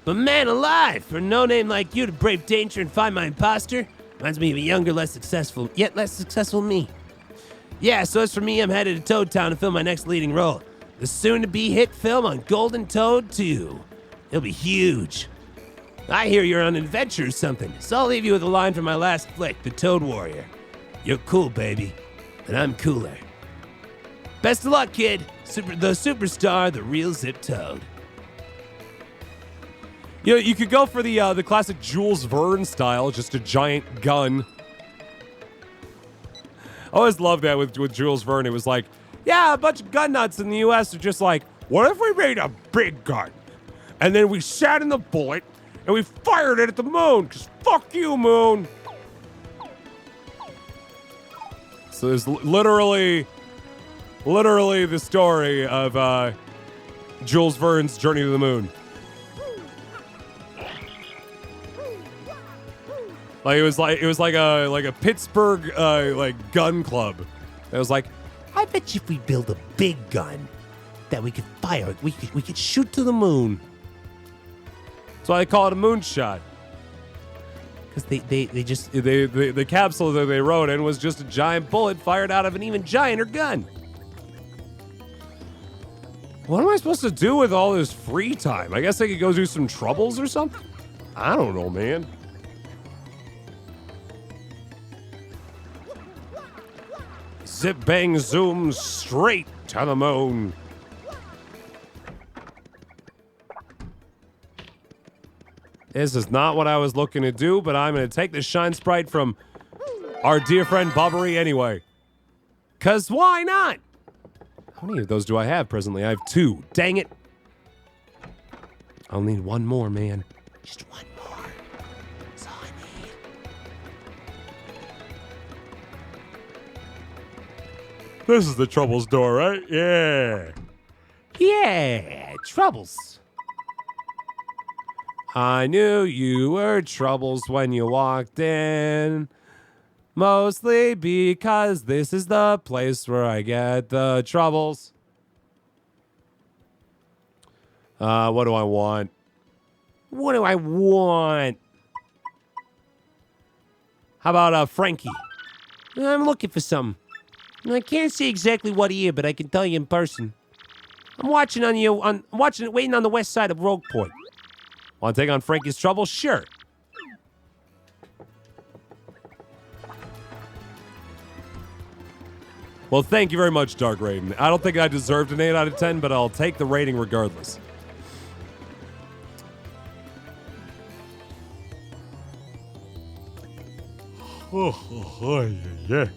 But man alive, for a no-name like you to brave danger and find my imposter, reminds me of a younger, less successful me. Yeah, so as for me, I'm headed to Toadtown to film my next leading role. The soon-to-be hit film on Golden Toad 2. It'll be huge. I hear you're on an adventure or something, so I'll leave you with a line from my last flick, The Toad Warrior. You're cool, baby, and I'm cooler. Best of luck, kid. The superstar, the real Zip Toad. You could go for the classic Jules Verne style, just a giant gun. I always loved that with Jules Verne. It was like, yeah, a bunch of gun nuts in the U.S. are just like, what if we made a big gun? And then we sat in the bullet, and we fired it at the moon, because fuck you, moon. So there's literally the story of Jules Verne's journey to the moon. Like it was like a Pittsburgh like gun club. It was like, I bet you if we build a big gun that we could fire, we could shoot to the moon. that's why they call it a moonshot. Because The capsule that they rode in was just a giant bullet fired out of an even gianter gun. What am I supposed to do with all this free time? I guess I could go do some troubles or something? I don't know, man. Zip bang zoom straight to the moon. This is not what I was looking to do, but I'm going to take the shine sprite from our dear friend Bobbery anyway. 'Cause why not? How many of those do I have presently? I have 2. Dang it. I'll need one more, man. Just one more. That's all I need. This is the Troubles door, right? Yeah. Yeah, Troubles. I knew you were Troubles when you walked in. Mostly because this is the place where I get the troubles. What do I want? What do I want? How about Frankie? I'm looking for something. I can't say exactly what he is, but I can tell you in person. I'm watching it, waiting on the west side of Rogue Point. Want to take on Frankie's trouble? Sure. Well, thank you very much, Dark Raven. I don't think I deserved an 8 out of 10, but I'll take the rating regardless. Yeah.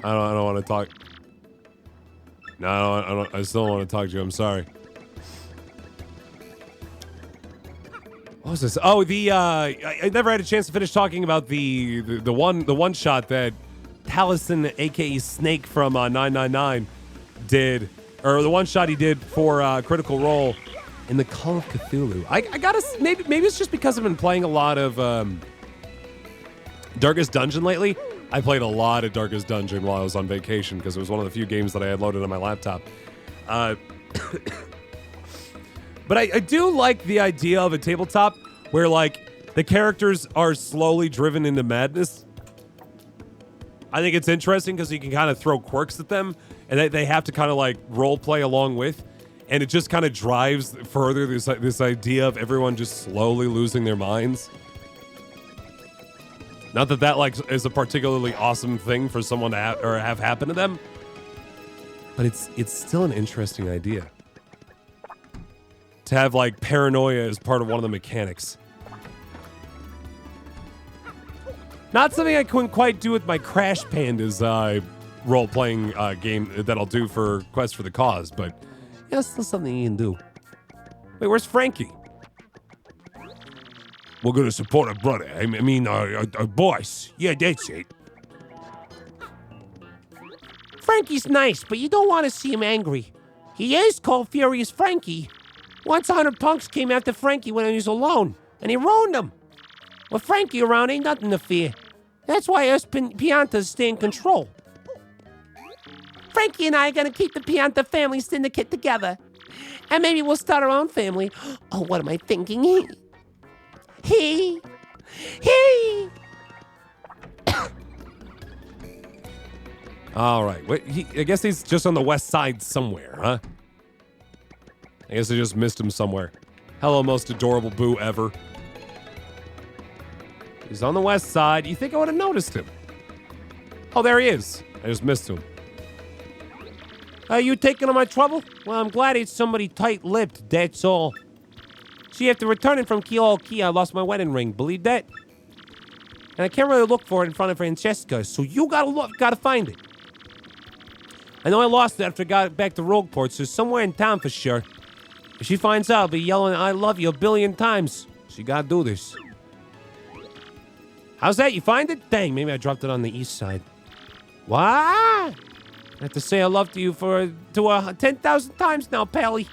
I don't want to talk. No, I still don't want to talk to you. I'm sorry. What was this? Oh, I never had a chance to finish talking about the one shot that Taliesin, aka Snake from 999, did, or the one shot he did for Critical Role in the Call of Cthulhu. I gotta maybe it's just because I've been playing a lot of Darkest Dungeon lately. I played a lot of Darkest Dungeon while I was on vacation because it was one of the few games that I had loaded on my laptop. But I do like the idea of a tabletop where, like, the characters are slowly driven into madness. I think it's interesting because you can kind of throw quirks at them, and they have to kind of, like, role play along with. And it just kind of drives further this idea of everyone just slowly losing their minds. Not that like is a particularly awesome thing for someone to have happen to them, but it's still an interesting idea. To have like paranoia as part of one of the mechanics. Not something I couldn't quite do with my Crash Pandas role-playing game that I'll do for Quest for the Cause, but yeah, it's still something you can do. Wait, where's Frankie? We're gonna support our brother. I mean, our boss. Yeah, that's it. Frankie's nice, but you don't want to see him angry. He is called Furious Frankie. Once 100 punks came after Frankie when he was alone, and he ruined him. With Frankie around, ain't nothing to fear. That's why us Piantas stay in control. Frankie and I are gonna keep the Pianta family syndicate together. And maybe we'll start our own family. Oh, what am I thinking? He. All right. Wait, I guess he's just on the west side somewhere, huh? I guess I just missed him somewhere. Hello, most adorable boo ever. He's on the west side. You think I would have noticed him? Oh, there he is. I just missed him. Are you taking on my trouble? Well, I'm glad it's somebody tight-lipped, that's all. See, after returning from Key, I lost my wedding ring. Believe that? And I can't really look for it in front of Francesca, so you gotta find it. I know I lost it after I got back to Rogueport, so somewhere in town for sure. If she finds out, I'll be yelling, I love you 1 billion times. She gotta do this. How's that? You find it? Dang, maybe I dropped it on the east side. What? I have to say I love you to 10,000 times now, Pally.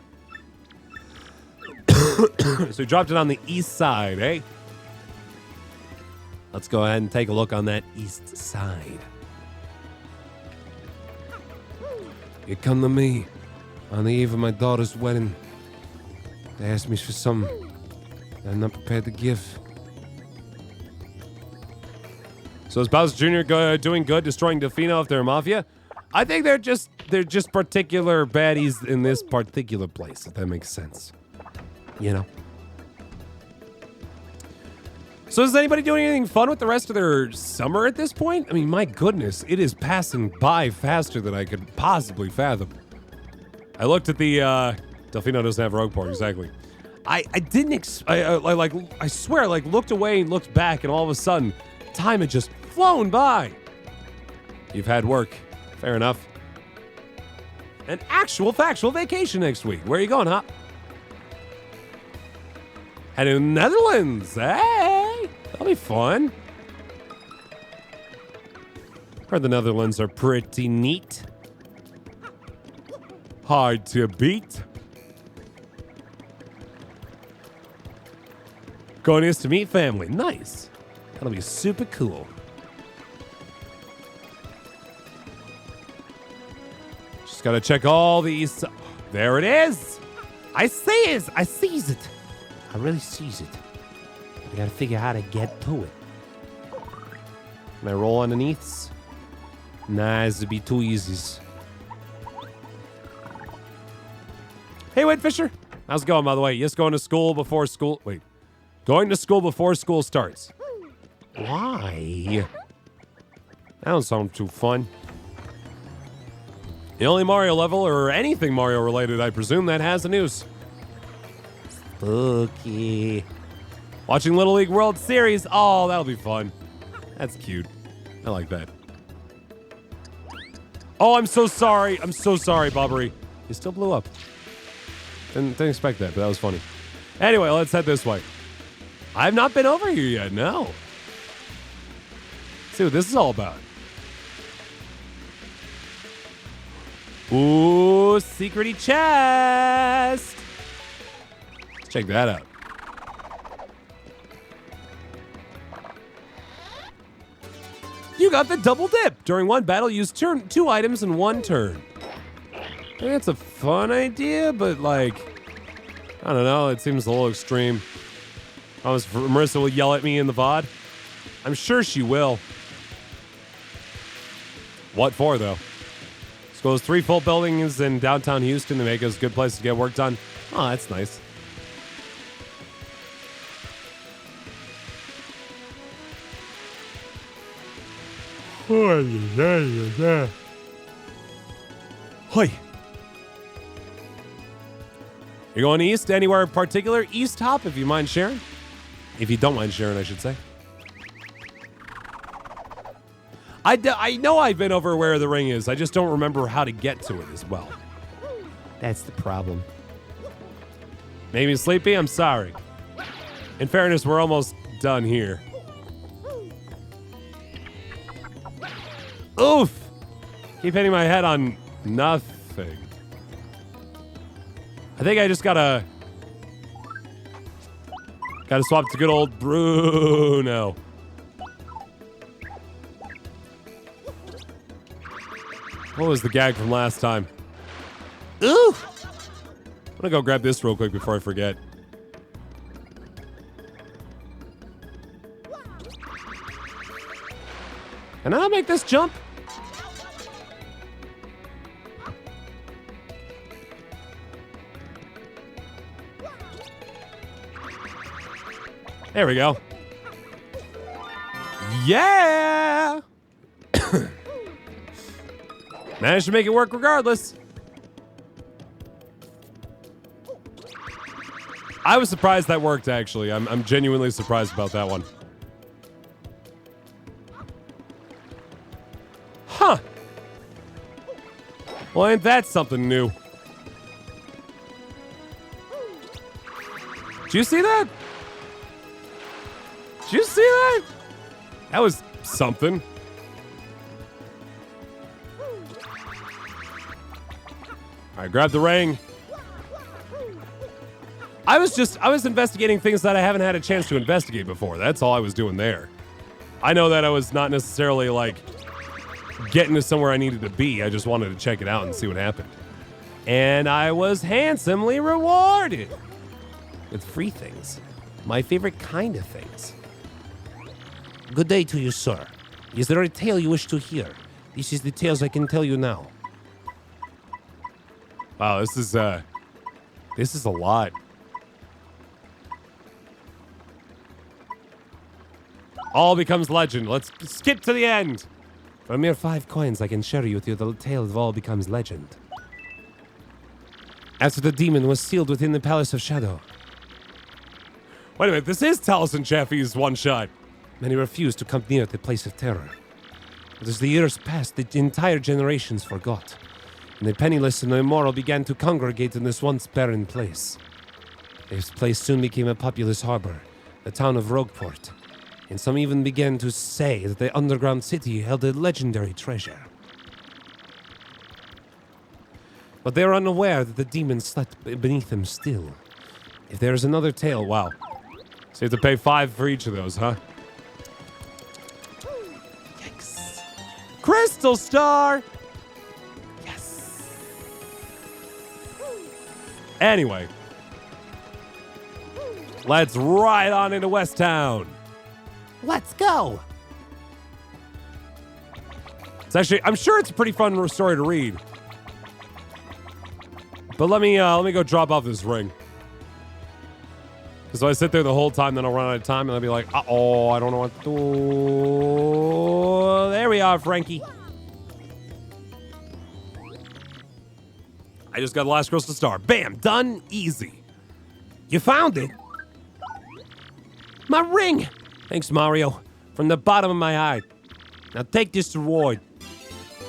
So you dropped it on the east side, eh? Let's go ahead and take a look on that east side. You come to me on the eve of my daughter's wedding. They asked me for something I'm not prepared to give. So is Bowser Jr. Doing good, destroying Delfino if they're a mafia? I think they're just particular baddies in this particular place, if that makes sense. You know? So is anybody doing anything fun with the rest of their summer at this point? I mean, my goodness, it is passing by faster than I could possibly fathom. I looked at the, Delfino doesn't have Rogueport, exactly. I swear, I looked away and looked back, and all of a sudden, time had just flown by. You've had work. Fair enough. An actual factual vacation next week. Where are you going, Hop? Heading to the Netherlands. Hey, that'll be fun. Heard the Netherlands are pretty neat. Hard to beat. Going is to meet family. Nice. That'll be super cool. Just gotta check all these. There it is. I sees it. I really sees it. I gotta figure how to get to it. Can I roll underneath? Nah, it'd be too easy. Hey, Wade Fisher. How's it going, by the way? Yes, going to school before school. Wait. Going to school before school starts. Why? That don't sound too fun. The only Mario level, or anything Mario related, I presume, that has the news. Spooky. Watching Little League World Series. Oh, that'll be fun. That's cute. I like that. Oh, I'm so sorry. I'm so sorry, Bobbery. You still blew up. Didn't expect that, but that was funny. Anyway, let's head this way. I've not been over here yet, no. Let's see what this is all about. Ooh, secrety chest. Let's check that out. You got the double dip. During one battle, use 2 items in 1 turn. I think that's a fun idea, but like, I don't know, it seems a little extreme. Marissa will yell at me in the VOD. I'm sure she will. What for, though? Just Schools 3 full buildings in downtown Houston to make us a good place to get work done. Oh, that's nice. Hoi. You're going east? Anywhere in particular? East Hop, if you mind sharing. If you don't mind sharing, I should say. I know I've been over where the ring is. I just don't remember how to get to it as well. That's the problem. Made me sleepy? I'm sorry. In fairness, we're almost done here. Oof! Keep hitting my head on nothing. I think I just gotta swap to good old Bruno. What was the gag from last time? Ooh! I'm gonna go grab this real quick before I forget. Can I make this jump? There we go. Yeah! Managed to make it work regardless. I was surprised that worked, actually. I'm genuinely surprised about that one. Huh. Well, ain't that something new? Did you see that? Did you see that? That was something. All right, grab the ring. I was investigating things that I haven't had a chance to investigate before. That's all I was doing there. I know that I was not necessarily like getting to somewhere I needed to be. I just wanted to check it out and see what happened. And I was handsomely rewarded with free things. My favorite kind of things. Good day to you, sir. Is there a tale you wish to hear? This is the tales I can tell you now. Wow, this is a lot. All becomes legend. Let's skip to the end. For a mere 5 coins, I can share you with you the tale of all becomes legend. After the demon was sealed within the Palace of Shadow. Wait a minute, this is Taliesin Chaffee's one-shot. Many refused to come near the place of terror. But as the years passed, the entire generations forgot. And the penniless and the immoral began to congregate in this once barren place. This place soon became a populous harbor, the town of Rogueport. And some even began to say that the underground city held a legendary treasure. But they were unaware that the demons slept beneath them still. If there is another tale, wow. So you have to pay 5 for each of those, huh? Yikes. Crystal Star! Yes. Anyway. Let's ride on into West Town. Let's go. It's actually, I'm sure it's a pretty fun story to read. But let me go drop off this ring. Because if I sit there the whole time, then I'll run out of time, and I'll be like, uh-oh, I don't know what to do. There we are, Frankie. I just got the last crystal star. Bam, done, easy. You found it. My ring. Thanks, Mario. From the bottom of my heart. Now take this reward.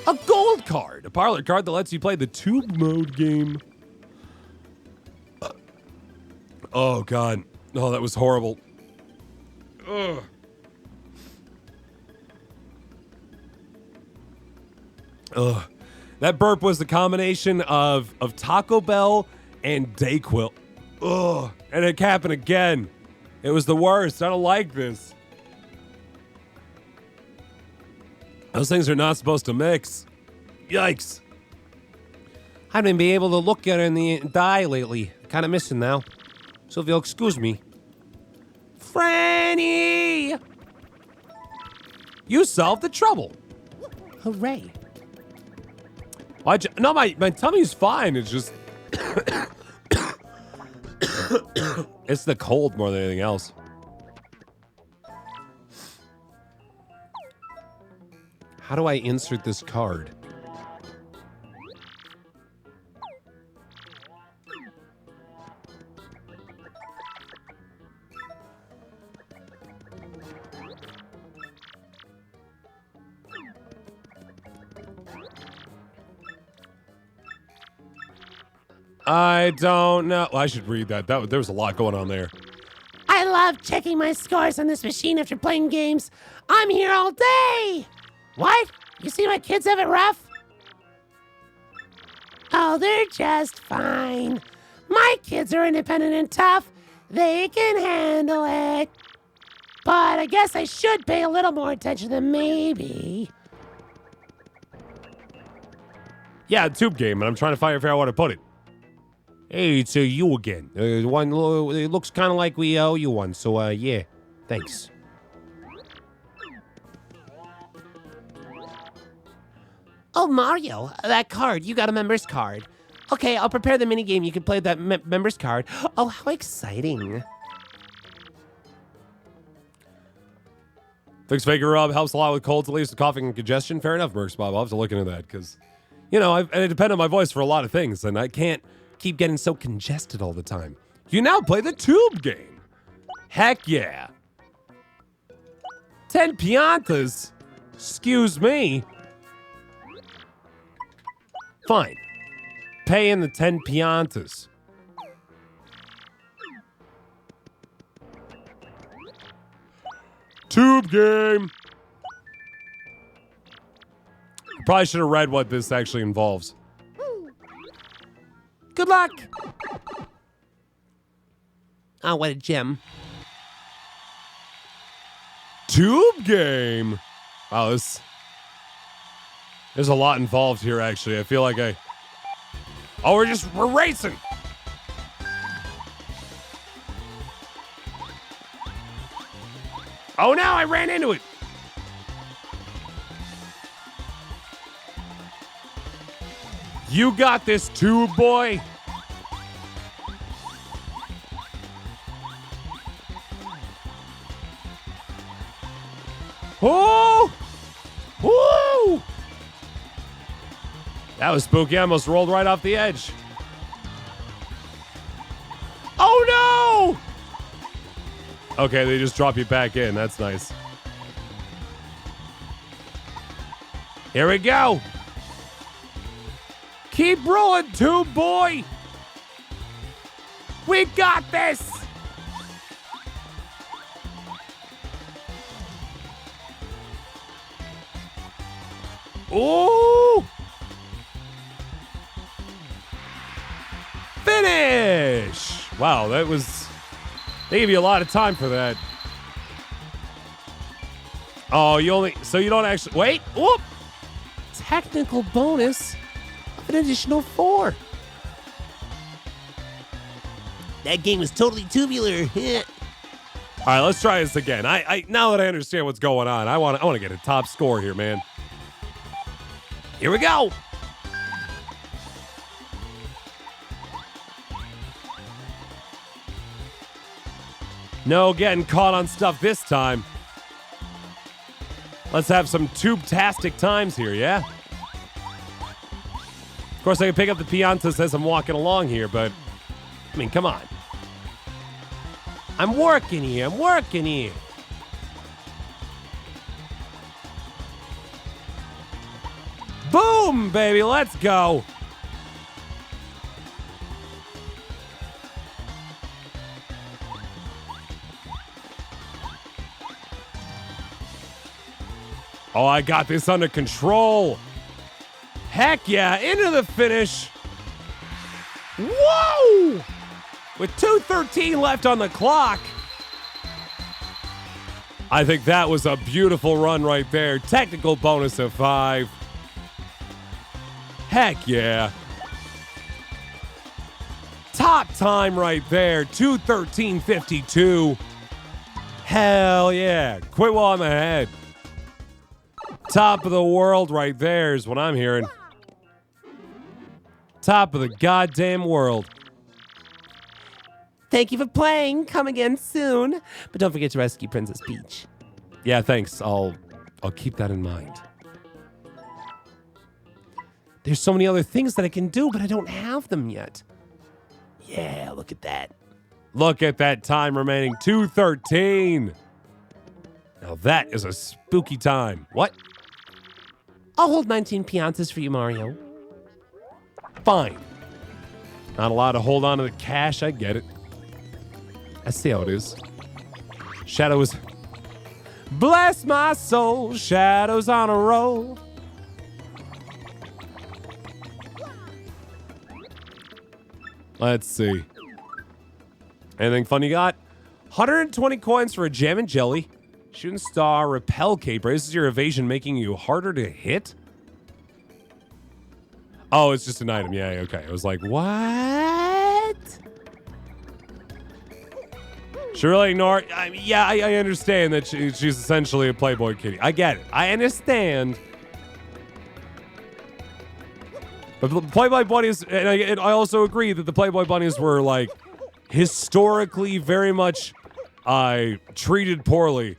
A gold card. A parlor card that lets you play the tube mode game. Oh, God. Oh, that was horrible. Ugh. Ugh. That burp was the combination of Taco Bell and Dayquil. Ugh. And it happened again. It was the worst. I don't like this. Those things are not supposed to mix. Yikes. I haven't been able to look at her in the eye lately. Kind of missing now. So if you'll excuse me. Franny! You solved the trouble. Hooray. No, my tummy's fine. It's just it's the cold more than anything else. How do I insert this card? I don't know. Well, I should read that. There was a lot going on there. I love checking my scores on this machine after playing games. I'm here all day. What? You see my kids have it rough? Oh, they're just fine. My kids are independent and tough. They can handle it. But I guess I should pay a little more attention than maybe. Yeah, tube game, and I'm trying to figure out where to put it. Hey, it's you again. One, it looks kind of like we owe you one, so yeah, thanks. Oh, Mario, that card. You got a member's card. Okay, I'll prepare the minigame. You can play that member's card. Oh, how exciting. Fix Faker Rub helps a lot with colds, at least coughing and congestion. Fair enough, Mercs Bob. I'll have to look into that, because, you know, I depend on my voice for a lot of things, and I can't keep getting so congested all the time. You now play the tube game. Heck yeah. 10 piantas? Excuse me. Fine. Pay in the 10 piantas. Tube game. I probably should have read what this actually involves. Good luck. Oh, what a gem. Tube game. Wow, there's a lot involved here, actually. I feel like oh, we're racing. Oh, no, I ran into it. You got this, tube boy. Oh! Woo! That was spooky. I almost rolled right off the edge. Oh, no! Okay, they just drop you back in. That's nice. Here we go. Keep rolling, tube boy. We got this. Ooh! Finish! Wow, they gave you a lot of time for that. Oh, you don't actually, wait, whoop! Technical bonus of an additional 4. That game was totally tubular. All right, let's try this again. I now that I understand what's going on, I want to get a top score here, man. Here we go. No getting caught on stuff this time. Let's have some tube-tastic times here, yeah? Of course, I can pick up the piantas as I'm walking along here, but, I mean, come on. I'm working here. Boom, baby, let's go. Oh, I got this under control. Heck yeah, into the finish. Whoa! With 2:13 left on the clock. I think that was a beautiful run right there. Technical bonus of 5. Heck yeah. Top time right there, 2:13.52. Hell yeah. Quit while I'm ahead. Top of the world right there is what I'm hearing. top of the goddamn world. Thank you for playing. Come again soon. But don't forget to rescue Princess Peach. Yeah, thanks. I'll keep that in mind. There's so many other things that I can do, but I don't have them yet. Yeah, look at that. Look at that time remaining. 2:13. Now that is a spooky time. What? I'll hold 19 piantas for you, Mario. Fine. Not allowed to hold on to the cash. I get it. I see how it is. Shadow is... Bless my soul. Shadow's on a roll. Let's see. Anything fun you got? 120 coins for a jam and jelly. Shooting star, repel cape. Raises your evasion, making you harder to hit. Oh, it's just an item. Yeah, okay. I was like, what? Should really ignore. I understand that she's essentially a Playboy kitty. I get it. I understand. But the Playboy bunnies, and I also agree that the Playboy bunnies were like historically very much treated poorly.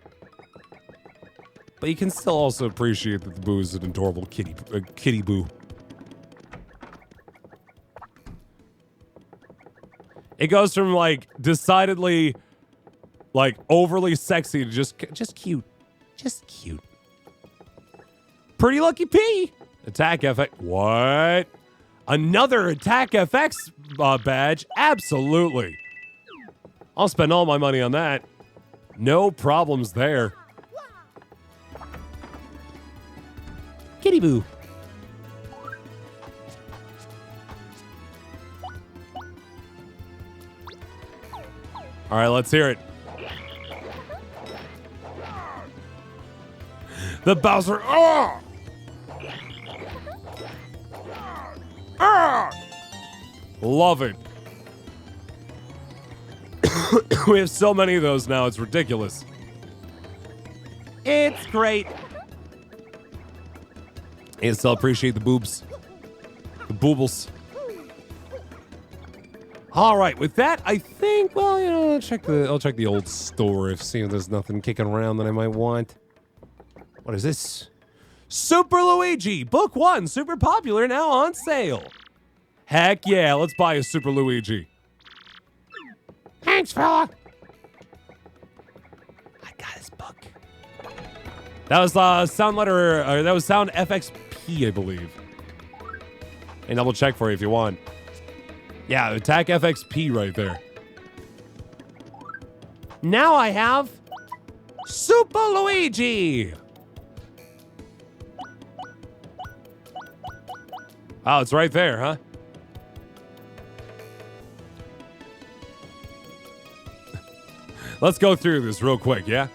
But you can still also appreciate that the Boo is an adorable kitty Boo. It goes from like decidedly like overly sexy to just cute. Just cute. Pretty Lucky P. Attack FX. What? Another Attack FX badge? Absolutely. I'll spend all my money on that. No problems there. Kitty Boo. All right, let's hear it. The Bowser. Oh! Ah! Love it. We have so many of those now, it's ridiculous. It's great. And still appreciate the boobs. The boobles. All right, with that, I think, well, you know, I'll check the old store see if there's nothing kicking around that I might want. What is this? Super Luigi, Book 1, super popular, now on sale. Heck yeah, let's buy a Super Luigi. Thanks, fella. I got his book. That was Sound FXP, I believe. And double check for you if you want. Yeah, Attack FXP right there. Now I have Super Luigi. Oh, it's right there, huh? Let's go through this real quick, yeah?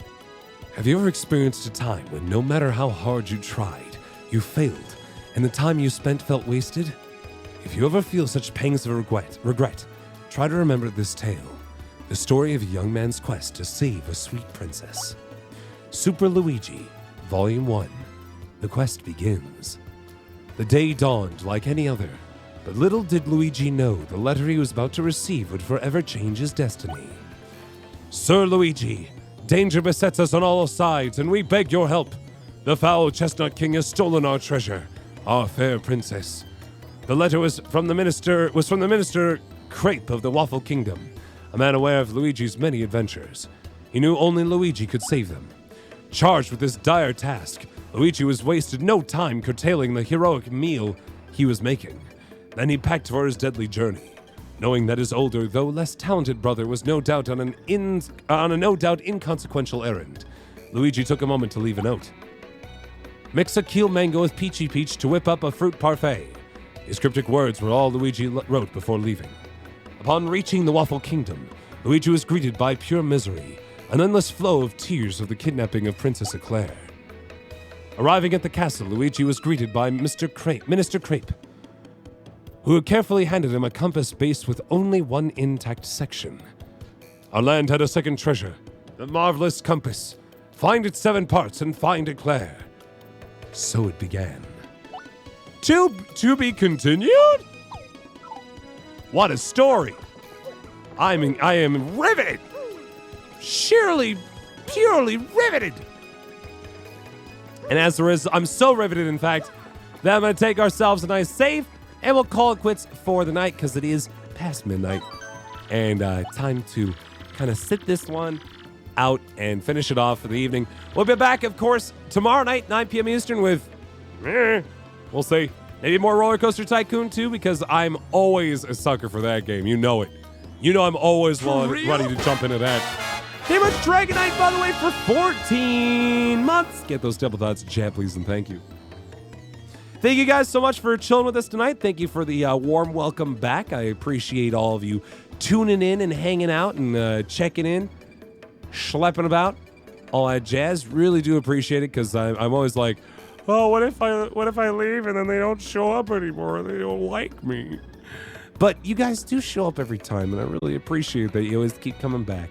Have you ever experienced a time when no matter how hard you tried, you failed, and the time you spent felt wasted? If you ever feel such pangs of regret, try to remember this tale, the story of a young man's quest to save a sweet princess. Super Luigi, Volume 1. The quest begins. The day dawned like any other, but little did Luigi know the letter he was about to receive would forever change his destiny. Sir Luigi, danger besets us on all sides, and we beg your help. The foul Chestnut King has stolen our treasure, our fair princess. The letter was from the Minister Crepe of the Waffle Kingdom, a man aware of Luigi's many adventures. He knew only Luigi could save them. Charged with this dire task, Luigi was wasted no time curtailing the heroic meal he was making. Then he packed for his deadly journey. Knowing that his older, though less talented brother was no doubt on a no doubt inconsequential errand, Luigi took a moment to leave a note. Mix a keel mango with Peachy Peach to whip up a fruit parfait. His cryptic words were all Luigi wrote before leaving. Upon reaching the Waffle Kingdom, Luigi was greeted by pure misery, an endless flow of tears of the kidnapping of Princess Eclair. Arriving at the castle, Luigi was greeted by Minister Crepe, who had carefully handed him a compass base with only one intact section. Our land had a second treasure, the marvelous compass. Find its 7 parts and find Eclair. So it began. To be continued? What a story. I am riveted. Surely, purely riveted. And as there is, I'm so riveted, in fact, that I'm going to take ourselves a nice save, and we'll call it quits for the night, because it is past midnight. And time to kind of sit this one out and finish it off for the evening. We'll be back, of course, tomorrow night, 9 p.m. Eastern, with, we'll see, maybe more Roller Coaster Tycoon 2, because I'm always a sucker for that game. You know it. You know I'm always ready to jump into that. Game of Dragonite, by the way, for 14 months. Get those double dots, chat, please, and thank you. Thank you guys so much for chilling with us tonight. Thank you for the warm welcome back. I appreciate all of you tuning in and hanging out and checking in, schlepping about, all that jazz. Really do appreciate it, because I'm always like, oh, what if I leave and then they don't show up anymore and they don't like me? But you guys do show up every time, and I really appreciate that you always keep coming back.